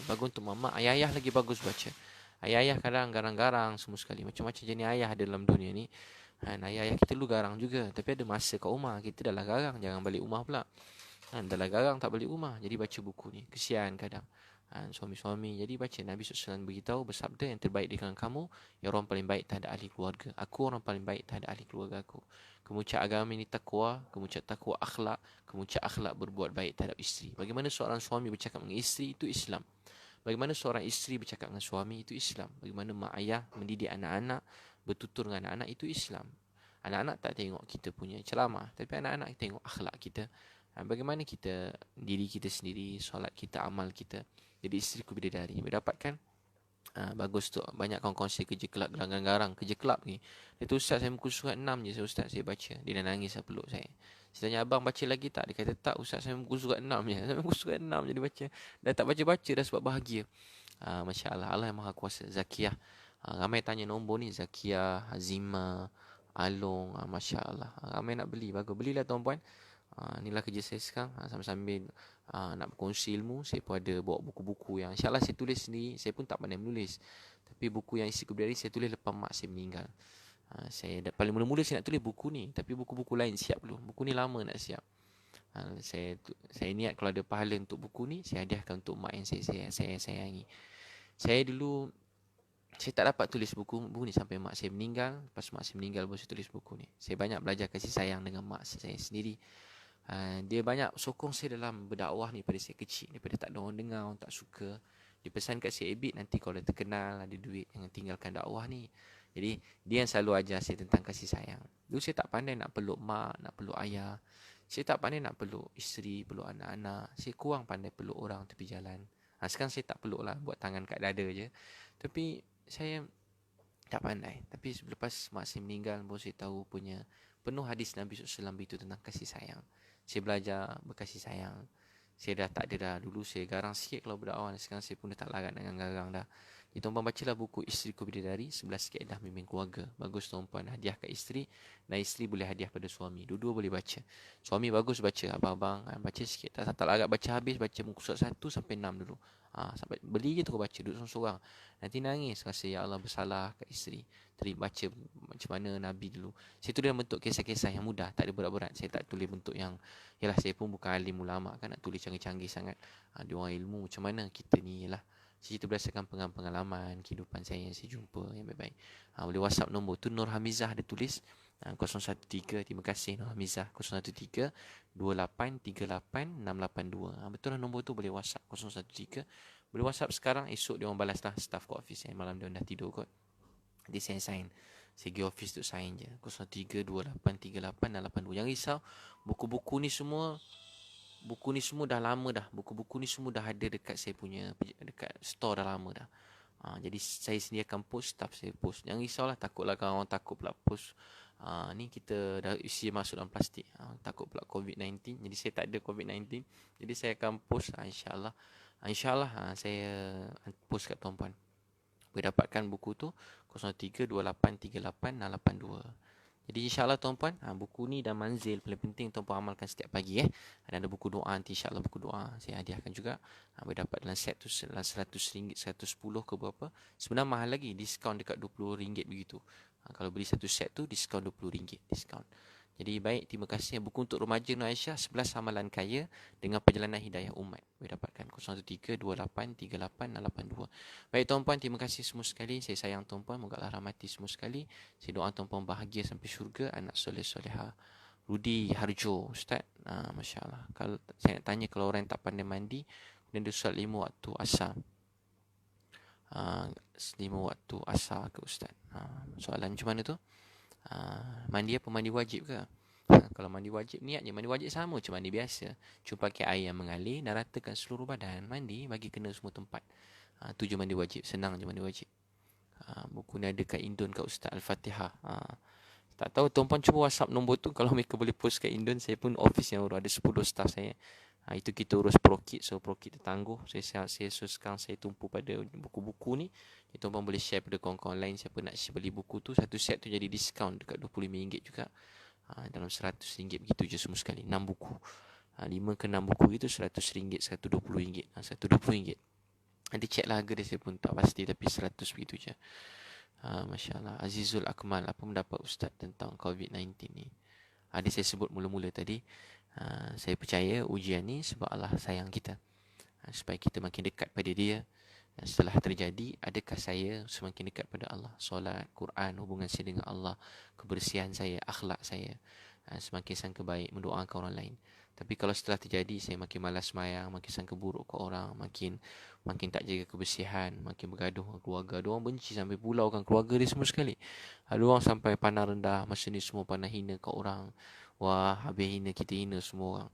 bagus untuk mama. Ayah-ayah lagi bagus baca. Ayah-ayah kadang garang-garang semua sekali. Macam-macam jenis ayah ada dalam dunia ni. Ayah-ayah kita dulu garang juga. Tapi ada masa kat rumah, kita dah lah garang, jangan balik rumah pula. Dah lah garang tak balik rumah. Jadi baca buku ni. Kesian kadang suami-suami. Jadi baca. Nabi SAW beritahu, bersabda, yang terbaik di kalangan kamu, yang orang paling baik terhadap ahli keluarga. Aku orang paling baik terhadap ahli keluarga aku. Kemuncak agama ini takwa, kemuncak takwa akhlak, kemuncak akhlak berbuat baik terhadap isteri. Bagaimana seorang suami bercakap dengan isteri, itu Islam. Bagaimana seorang isteri bercakap dengan suami, itu Islam. Bagaimana mak ayah mendidik anak-anak, bertutur dengan anak-anak, itu Islam. Anak-anak tak tengok kita punya ceramah, tapi anak-anak tengok akhlak kita. Bagaimana kita, diri kita sendiri, solat kita, amal kita. Jadi Isteriku Bidadari mendapatkan bagus tu. Banyak kawan-kawan saya kerja kelab, garang-garang kerja kelab ni. Dia tu, Ustaz saya muka surat 6 je, Ustaz saya baca. Dia dah nangis lah peluk saya. Saya tanya, abang baca lagi tak? Dia kata tak, Ustaz saya muka surat 6 je. Saya muka surat 6 je dia baca. Dah tak baca-baca dah sebab bahagia. Masya Allah, Allah yang maha kuasa. Zakiyah, ramai tanya nombor ni. Zakiyah, Hazimah, Along, Masya Allah. Ramai nak beli, bagus. Belilah tuan-puan. Inilah kerja saya sekarang. Sambil-sambil nak berkongsi ilmu, saya pun ada bawa buku-buku yang InsyaAllah saya tulis sendiri. Saya pun tak pandai menulis, tapi buku yang Isteriku Bidadari saya tulis lepas mak saya meninggal. Paling mula-mula saya nak tulis buku ni, tapi buku-buku lain siap dulu. Buku ni lama nak siap. Saya niat kalau ada pahala untuk buku ni, saya hadiahkan untuk mak yang saya sayangi. Saya dulu, saya tak dapat tulis buku ni sampai mak saya meninggal. Lepas mak saya meninggal baru saya tulis buku ni. Saya banyak belajar kasih sayang dengan mak saya sendiri. Dia banyak sokong saya dalam berdakwah ni pada saya kecil. Daripada tak ada orang dengar, orang tak suka. Dia pesan kat saya, Ebit, nanti kalau dah terkenal, ada duit, jangan tinggalkan dakwah ni. Jadi dia yang selalu ajar saya tentang kasih sayang. Dulu saya tak pandai nak peluk mak, nak peluk ayah. Saya tak pandai nak peluk isteri, peluk anak-anak. Saya kurang pandai peluk orang tepi jalan. Sekarang saya tak peluk lah, buat tangan kat dada je. Tapi saya tak pandai. Tapi lepas mak saya meninggal pun saya tahu punya penuh hadis Nabi SAW itu tentang kasih sayang. Saya belajar berkasih sayang. Saya dah tak ada dah. Dulu saya garang sikit kalau berdakwah. Sekarang saya pun dah tak larat dengan garang dah. Jadi tuan-puan bacalah buku Isteriku Bidadari, 11 Kaedah Membimbing Keluarga. Bagus tuan-puan, hadiah kat isteri. Dan isteri boleh hadiah pada suami. Dua-dua boleh baca. Suami bagus baca, abang-abang baca sikit. Tak larat baca habis, baca muka surat 1 sampai 6 dulu. Sampai beli je tu baca, duduk seorang-seorang. Nanti nangis rasa ya Allah bersalah kat isteri. Tadi baca macam mana Nabi dulu. Saya tulis dalam bentuk kisah-kisah yang mudah, tak ada berat-berat. Saya tak tulis bentuk yang, yalah saya pun bukan alim ulama kan, nak tulis canggih-canggih sangat. Dia orang ilmu macam mana, kita ni yalah. Saya cerita berdasarkan pengalaman kehidupan saya yang saya jumpa yang baik-baik. Boleh WhatsApp nombor tu, Nur Hamizah ada tulis 013. Terima kasih Nur Hamizah. 013 2838 682. Betul lah nombor tu, boleh WhatsApp 013. Boleh WhatsApp sekarang, esok dia orang balas lah, staff kat office. Malam dia orang dah tidur kot. Jadi saya sign. Saya pergi office tu sign je. 032838 682. Jangan risau, buku-buku ni semua dah lama dah. Buku-buku ni semua dah ada dekat saya punya, dekat store dah lama dah. Jadi saya sediakan post, staff saya post. Jangan risaulah, takutlah kalau orang takut pula post. Ni kita dah isi masuk dalam plastik. Takut pula COVID-19. Jadi saya tak ada COVID-19. Jadi saya akan post insyaAllah. InsyaAllah saya post kat tuan-puan. Boleh dapatkan buku tu 032838 682. Jadi insyaAllah tuan-puan, buku ni dan manzil paling penting tuan-puan amalkan setiap pagi. Dan ada buku doa nanti, insyaAllah buku doa saya hadiahkan juga. Boleh dapat dalam set tu dalam RM100, 110 ke berapa. Sebenarnya mahal lagi, diskaun dekat RM20 begitu. Kalau beli satu set tu, diskaun RM20, diskaun. Jadi baik, terima kasih. Buku untuk remaja Nur Aisyah, 11 amalan kaya dengan perjalanan hidayah umat. Boleh dapatkan 0132838682. Baik tuan-puan, terima kasih semua sekali. Saya sayang tuan-puan, moga Allah rahmati semua sekali. Saya doa tuan-puan bahagia sampai syurga. Anak soleh-soleha. Rudi Harjo, Ustaz. Masya Allah. Kalau saya nak tanya, kalau orang yang tak pandai mandi, kemudian dia solat 5 waktu asar. 5 waktu asar ke Ustaz? Soalan macam mana tu? Mandi apa? Mandi wajib ke? Kalau mandi wajib, niat je mandi wajib sama macam mandi biasa. Cuma pakai air yang mengalir dan ratakan seluruh badan. Mandi bagi kena semua tempat. Tu je mandi wajib. Senang je mandi wajib. Buku ni ada kat Indon kat Ustaz Al-Fatihah. Tak tahu tuan-puan cuba WhatsApp nombor tu. Kalau mereka boleh post kat Indon, saya pun office yang urus, ada 10 staff saya. Itu kita urus Prokit. So Prokit tertangguh. Saya sekarang saya tumpu pada buku-buku ni. Jadi tuan-puan boleh share pada kawan-kawan lain. Siapa nak beli buku tu, satu set tu jadi diskaun dekat RM25 juga. Dalam RM100 begitu je semua sekali. 6 buku. 5 ke 6 buku itu RM100, RM120. RM120. Nanti check lah harga dia, saya pun tak pasti, tapi 100 begitu je. Masya Allah. Azizul Akmal, apa pendapat Ustaz tentang COVID-19 ni? Ada saya sebut mula-mula tadi. Saya percaya ujian ni sebab Allah sayang kita, supaya kita makin dekat pada dia. Dan setelah terjadi, adakah saya semakin dekat pada Allah? Solat, Quran, hubungan saya dengan Allah, kebersihan saya, akhlak saya, semakin sangka baik, mendoakan orang lain. Tapi kalau setelah terjadi, saya makin malas semayang, makin sangka buruk ke orang, makin tak jaga kebersihan, makin bergaduh dengan keluarga. Ada orang benci sampai pulaukan keluarga dia semua sekali. Ada orang sampai pandang rendah, masa ni semua pandang hina ke orang. Wah, habis hina, kita hina semua orang.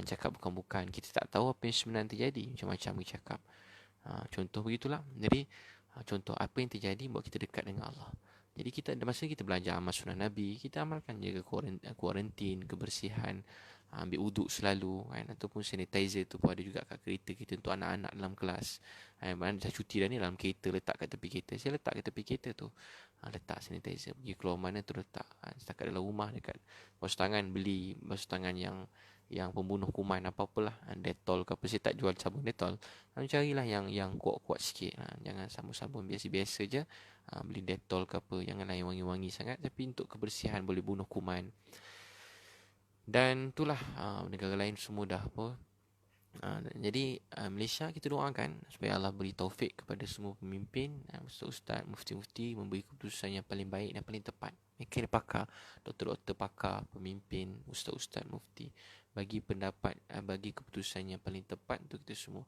Cakap bukan-bukan. Kita tak tahu apa yang sebenarnya terjadi. Macam-macam kita cakap. Contoh begitulah. Jadi contoh apa yang terjadi buat kita dekat dengan Allah. Jadi kita ada masa kita belajar amal sunnah Nabi, kita amalkan, jaga kuarantin, kebersihan, ambil uduk selalu kan, ataupun sanitizer tu pun ada juga kat kereta kita untuk anak-anak dalam kelas. Mana dah cuti dah ni, dalam kereta letak kat tepi kereta. Saya letak kat tepi kereta tu. Letak sanitizer, pergi keluar mana tu letak. Setakat dalam rumah, dekat basuh tangan, beli basuh tangan yang pembunuh kuman apa-apalah, Dettol ke apa. Saya tak jual sabun Dettol. Carilah yang kuat-kuat sikit. Jangan sabun-sabun biasa-biasa je. Beli Dettol ke apa, janganlah yang wangi-wangi sangat, tapi untuk kebersihan, boleh bunuh kuman. Dan itulah, negara lain semua dah apa. Jadi Malaysia kita doakan supaya Allah beri taufik kepada semua pemimpin, ustaz-ustaz, mufti-mufti, memberi keputusan yang paling baik dan paling tepat. Mereka ni pakar, doktor-doktor pakar, pemimpin, ustaz-ustaz, mufti, bagi pendapat, bagi keputusan yang paling tepat untuk kita semua.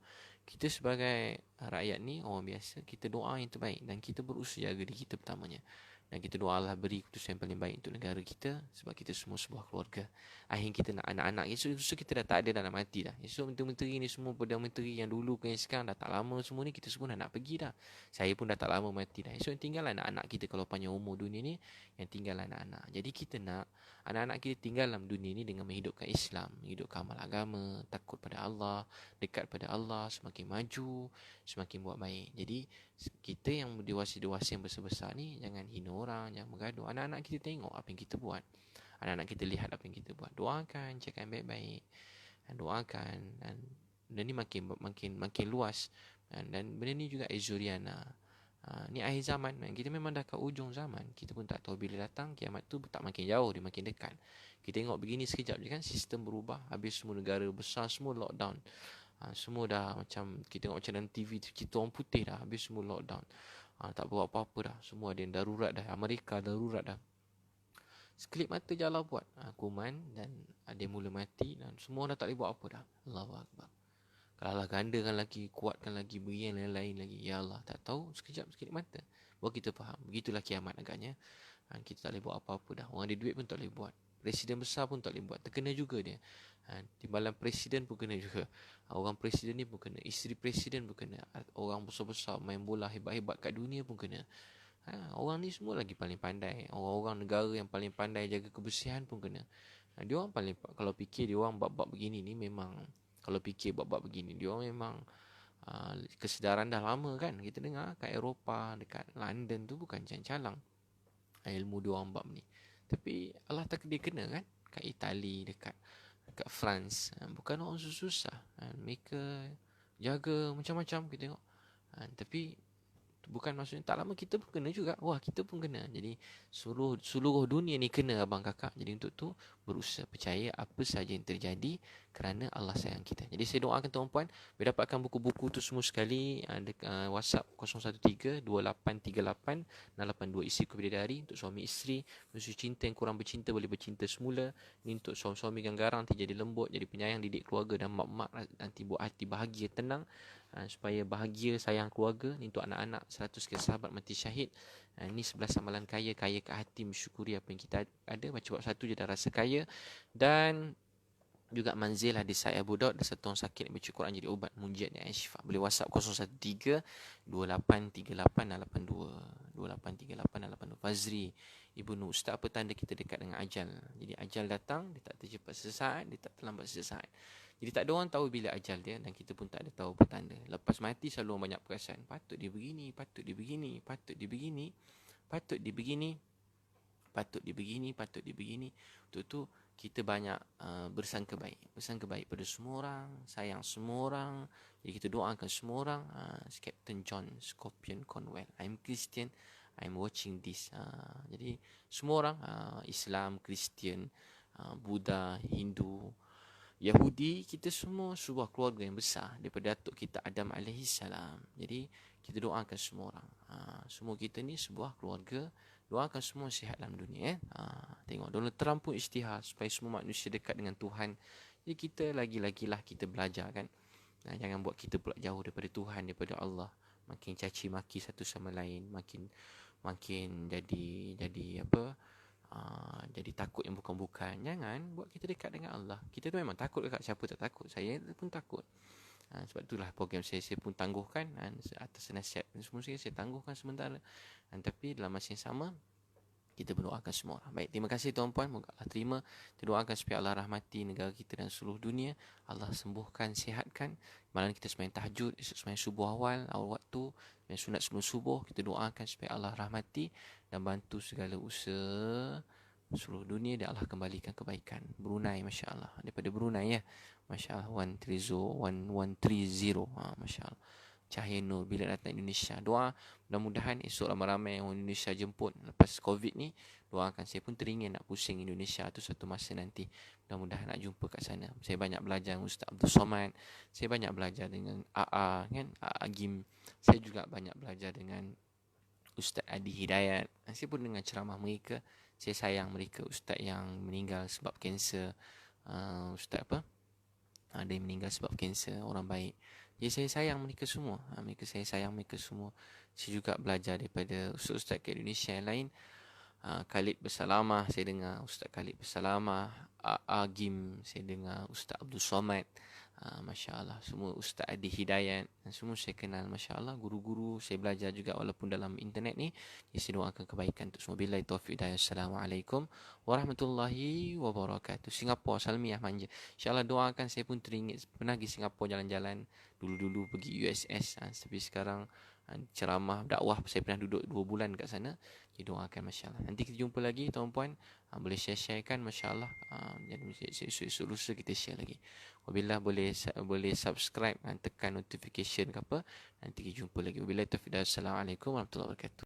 Kita sebagai rakyat ni, orang biasa, kita doa yang terbaik dan kita berusaha jaga diri kita pertamanya. Dan kita doa Allah beri keputusan yang paling baik untuk negara kita, sebab kita semua sebuah keluarga. Akhirnya kita nak anak-anak, esok kita dah tak ada, dah nak mati dah. Esok menteri-menteri ni semua, Perdana Menteri yang dulu ke yang sekarang dah tak lama semua ni, kita semua dah nak pergi dah. Saya pun dah tak lama mati dah. Esok yang tinggal anak-anak kita kalau panjang umur dunia ni, yang tinggal anak-anak. Jadi kita nak anak-anak kita tinggal dalam dunia ni dengan menghidupkan Islam, menghidupkan amal agama, takut pada Allah, dekat pada Allah, semakin maju, semakin buat baik. Jadi kita yang dewasa-dewasa yang besar-besar ni jangan hina orang, jangan bergaduh. Anak-anak kita tengok apa yang kita buat. Anak-anak kita lihat apa yang kita buat. Doakan, cakap baik-baik. Doakan, dan benda ni makin luas. Dan benda ni juga Zuriana. Ni akhir zaman. Kita memang dah kat ujung zaman. Kita pun tak tahu bila datang. Kiamat tu tak makin jauh, dia makin dekat. Kita tengok begini sekejap je kan, sistem berubah. Habis semua negara besar semua lockdown. Semua dah macam, kita tengok macam dalam TV, kita orang putih dah, habis semua lockdown. Tak buat apa-apa dah. Semua ada yang darurat dah. Amerika darurat dah. Sekelip mata je Allah buat kuman, dan ada yang mula mati, dan semua dah tak boleh buat apa dah. Allahu Akbar. Kalau Allah gandakan lagi, kuatkan lagi, beri yang lain-lain lagi. Ya Allah, tak tahu, sekejap, sekelip mata. Baru kita faham. Begitulah kiamat agaknya. Kita tak boleh buat apa-apa dah. Orang ada duit pun tak boleh buat. Presiden besar pun tak boleh buat. Terkena juga dia. Timbalan presiden pun kena juga. Orang presiden ni pun kena. Isteri presiden pun kena. Orang besar-besar main bola hebat-hebat kat dunia pun kena. Orang ni semua lagi paling pandai. Orang-orang negara yang paling pandai jaga kebersihan pun kena. Dia orang paling, kalau fikir dia orang bab-bab begini ni memang, kalau fikir bab-bab begini, dia orang memang kesedaran dah lama kan. Kita dengar kat Eropah, dekat London tu bukan calang-calang ilmu dia orang bab ni. Tapi Allah tak dia kena kan. Kat Itali, dekat France, bukan orang susah. Mereka jaga macam-macam kita tengok. Tapi bukan maksudnya tak lama kita pun kena juga. Wah, kita pun kena. Jadi seluruh dunia ni kena abang kakak. Jadi untuk tu berusaha percaya apa saja yang terjadi kerana Allah sayang kita. Jadi saya doakan tuan-puan, bila dapatkan buku-buku tu semua sekali, WhatsApp 013-2838-682, isi bidadari untuk suami isteri. Musuh cinta yang kurang bercinta boleh bercinta semula. Ini untuk suami-suami yang garang nanti jadi lembut, jadi penyayang, didik keluarga, dan mak-mak nanti buat hati bahagia, tenang, supaya bahagia, sayang keluarga. Ini untuk anak-anak, 100 kisah sahabat mati syahid. Ini 11 amalan kaya ke hati, mensyukuri apa yang kita ada. Baca bab 1 je dah rasa kaya. Dan juga manzil hadis saya Abu Daud, dan satu orang sakit baca Quran jadi ubat, munjiat dan syifa. Boleh WhatsApp 013-2838-82 2838-82. Fazri Ibnu, Ustaz, apa tanda kita dekat dengan ajal? Jadi ajal datang, dia tak tercepat sesaat, dia tak terlambat sesaat. Jadi tak ada orang tahu bila ajal dia, dan kita pun tak ada tahu petanda. Lepas mati selalu orang banyak perasaan, patut dia begini, patut dia begini, patut dia begini, patut dia begini, patut dia begini, patut dia begini. Untuk tu kita banyak bersangka baik pada semua orang, sayang semua orang. Jadi kita doakan semua orang. Captain John Scorpion Conwell, I'm Christian, I'm watching this. Jadi semua orang, Islam, Kristian, Buddha, Hindu, Yahudi, kita semua sebuah keluarga yang besar daripada datuk kita Adam alaihissalam. Jadi kita doakan semua orang. Semua kita ni sebuah keluarga. Doakan semua sihat dalam dunia. Tengok Donald Trump pun isytihar supaya semua manusia dekat dengan Tuhan. Jadi kita lagi-lagi lah kita belajar kan. Jangan buat kita pula jauh daripada Tuhan, daripada Allah. Makin caci maki satu sama lain, makin jadi apa? Jadi takut yang bukan-bukan. Jangan buat kita dekat dengan Allah. Kita tu memang takut dekat, siapa tak takut? Saya pun takut. Sebab itulah program saya pun tangguhkan atas nasihat semua saya tangguhkan sementara. Tapi dalam masa yang sama kita berdoakan semua orang. Baik, terima kasih tuan-puan. Moga Allah terima. Kita doakan supaya Allah rahmati negara kita dan seluruh dunia. Allah sembuhkan, sihatkan. Malam kita sembahyang tahajud, esok sembahyang subuh awal waktu, sembahyang sunat sebelum subuh. Kita doakan supaya Allah rahmati dan bantu segala usaha seluruh dunia, dan Allah kembalikan kebaikan. Brunei, Masya Allah. Daripada Brunei ya. Masya Allah, 130. Masya Allah. Cahaya Nur bila datang Indonesia. Doa mudah-mudahan esok ramai-ramai orang Indonesia jemput lepas COVID ni. Doakan, saya pun teringin nak pusing Indonesia tu satu masa nanti. Mudah-mudahan nak jumpa kat sana. Saya banyak belajar dengan Ustaz Abdul Somad. Saya banyak belajar dengan AA kan, AA Gim. Saya juga banyak belajar dengan Ustaz Adi Hidayat. Saya pun dengar ceramah mereka. Saya sayang mereka. Ustaz yang meninggal sebab kanser, Ustaz apa? Ada yang meninggal sebab kanser, orang baik. Jadi saya sayang mereka semua. Saya sayang mereka semua. Saya juga belajar daripada ustaz-ustaz ke Indonesia yang lain. Khalid Bersalamah saya dengar Ustaz Khalid Bersalamah, Agim saya dengar Ustaz Abdul Somad. Masya Allah, semua Ustaz Adi Hidayat dan semua saya kenal, Masya Allah, guru-guru saya belajar juga walaupun dalam internet ni. Jadi saya doakan kebaikan untuk semua. Billahi taufiq hidayah. Assalamualaikum warahmatullahi wabarakatuh. Singapura, Salmiah manja. InsyaAllah doakan, saya pun teringin pernah pergi Singapura jalan-jalan. Dulu-dulu pergi USS, tapi sekarang ceramah dakwah saya pernah duduk 2 bulan kat sana. Jadi doakan, Masya Allah. Nanti kita jumpa lagi tuan-puan. Boleh share-sharekan, Masya Allah. Jadi esok-esok lusa kita share lagi. Wabillah, boleh subscribe dan tekan notification ke apa. Nanti kita jumpa lagi. Wabillah taufiq. Assalamualaikum warahmatullahi wabarakatuh.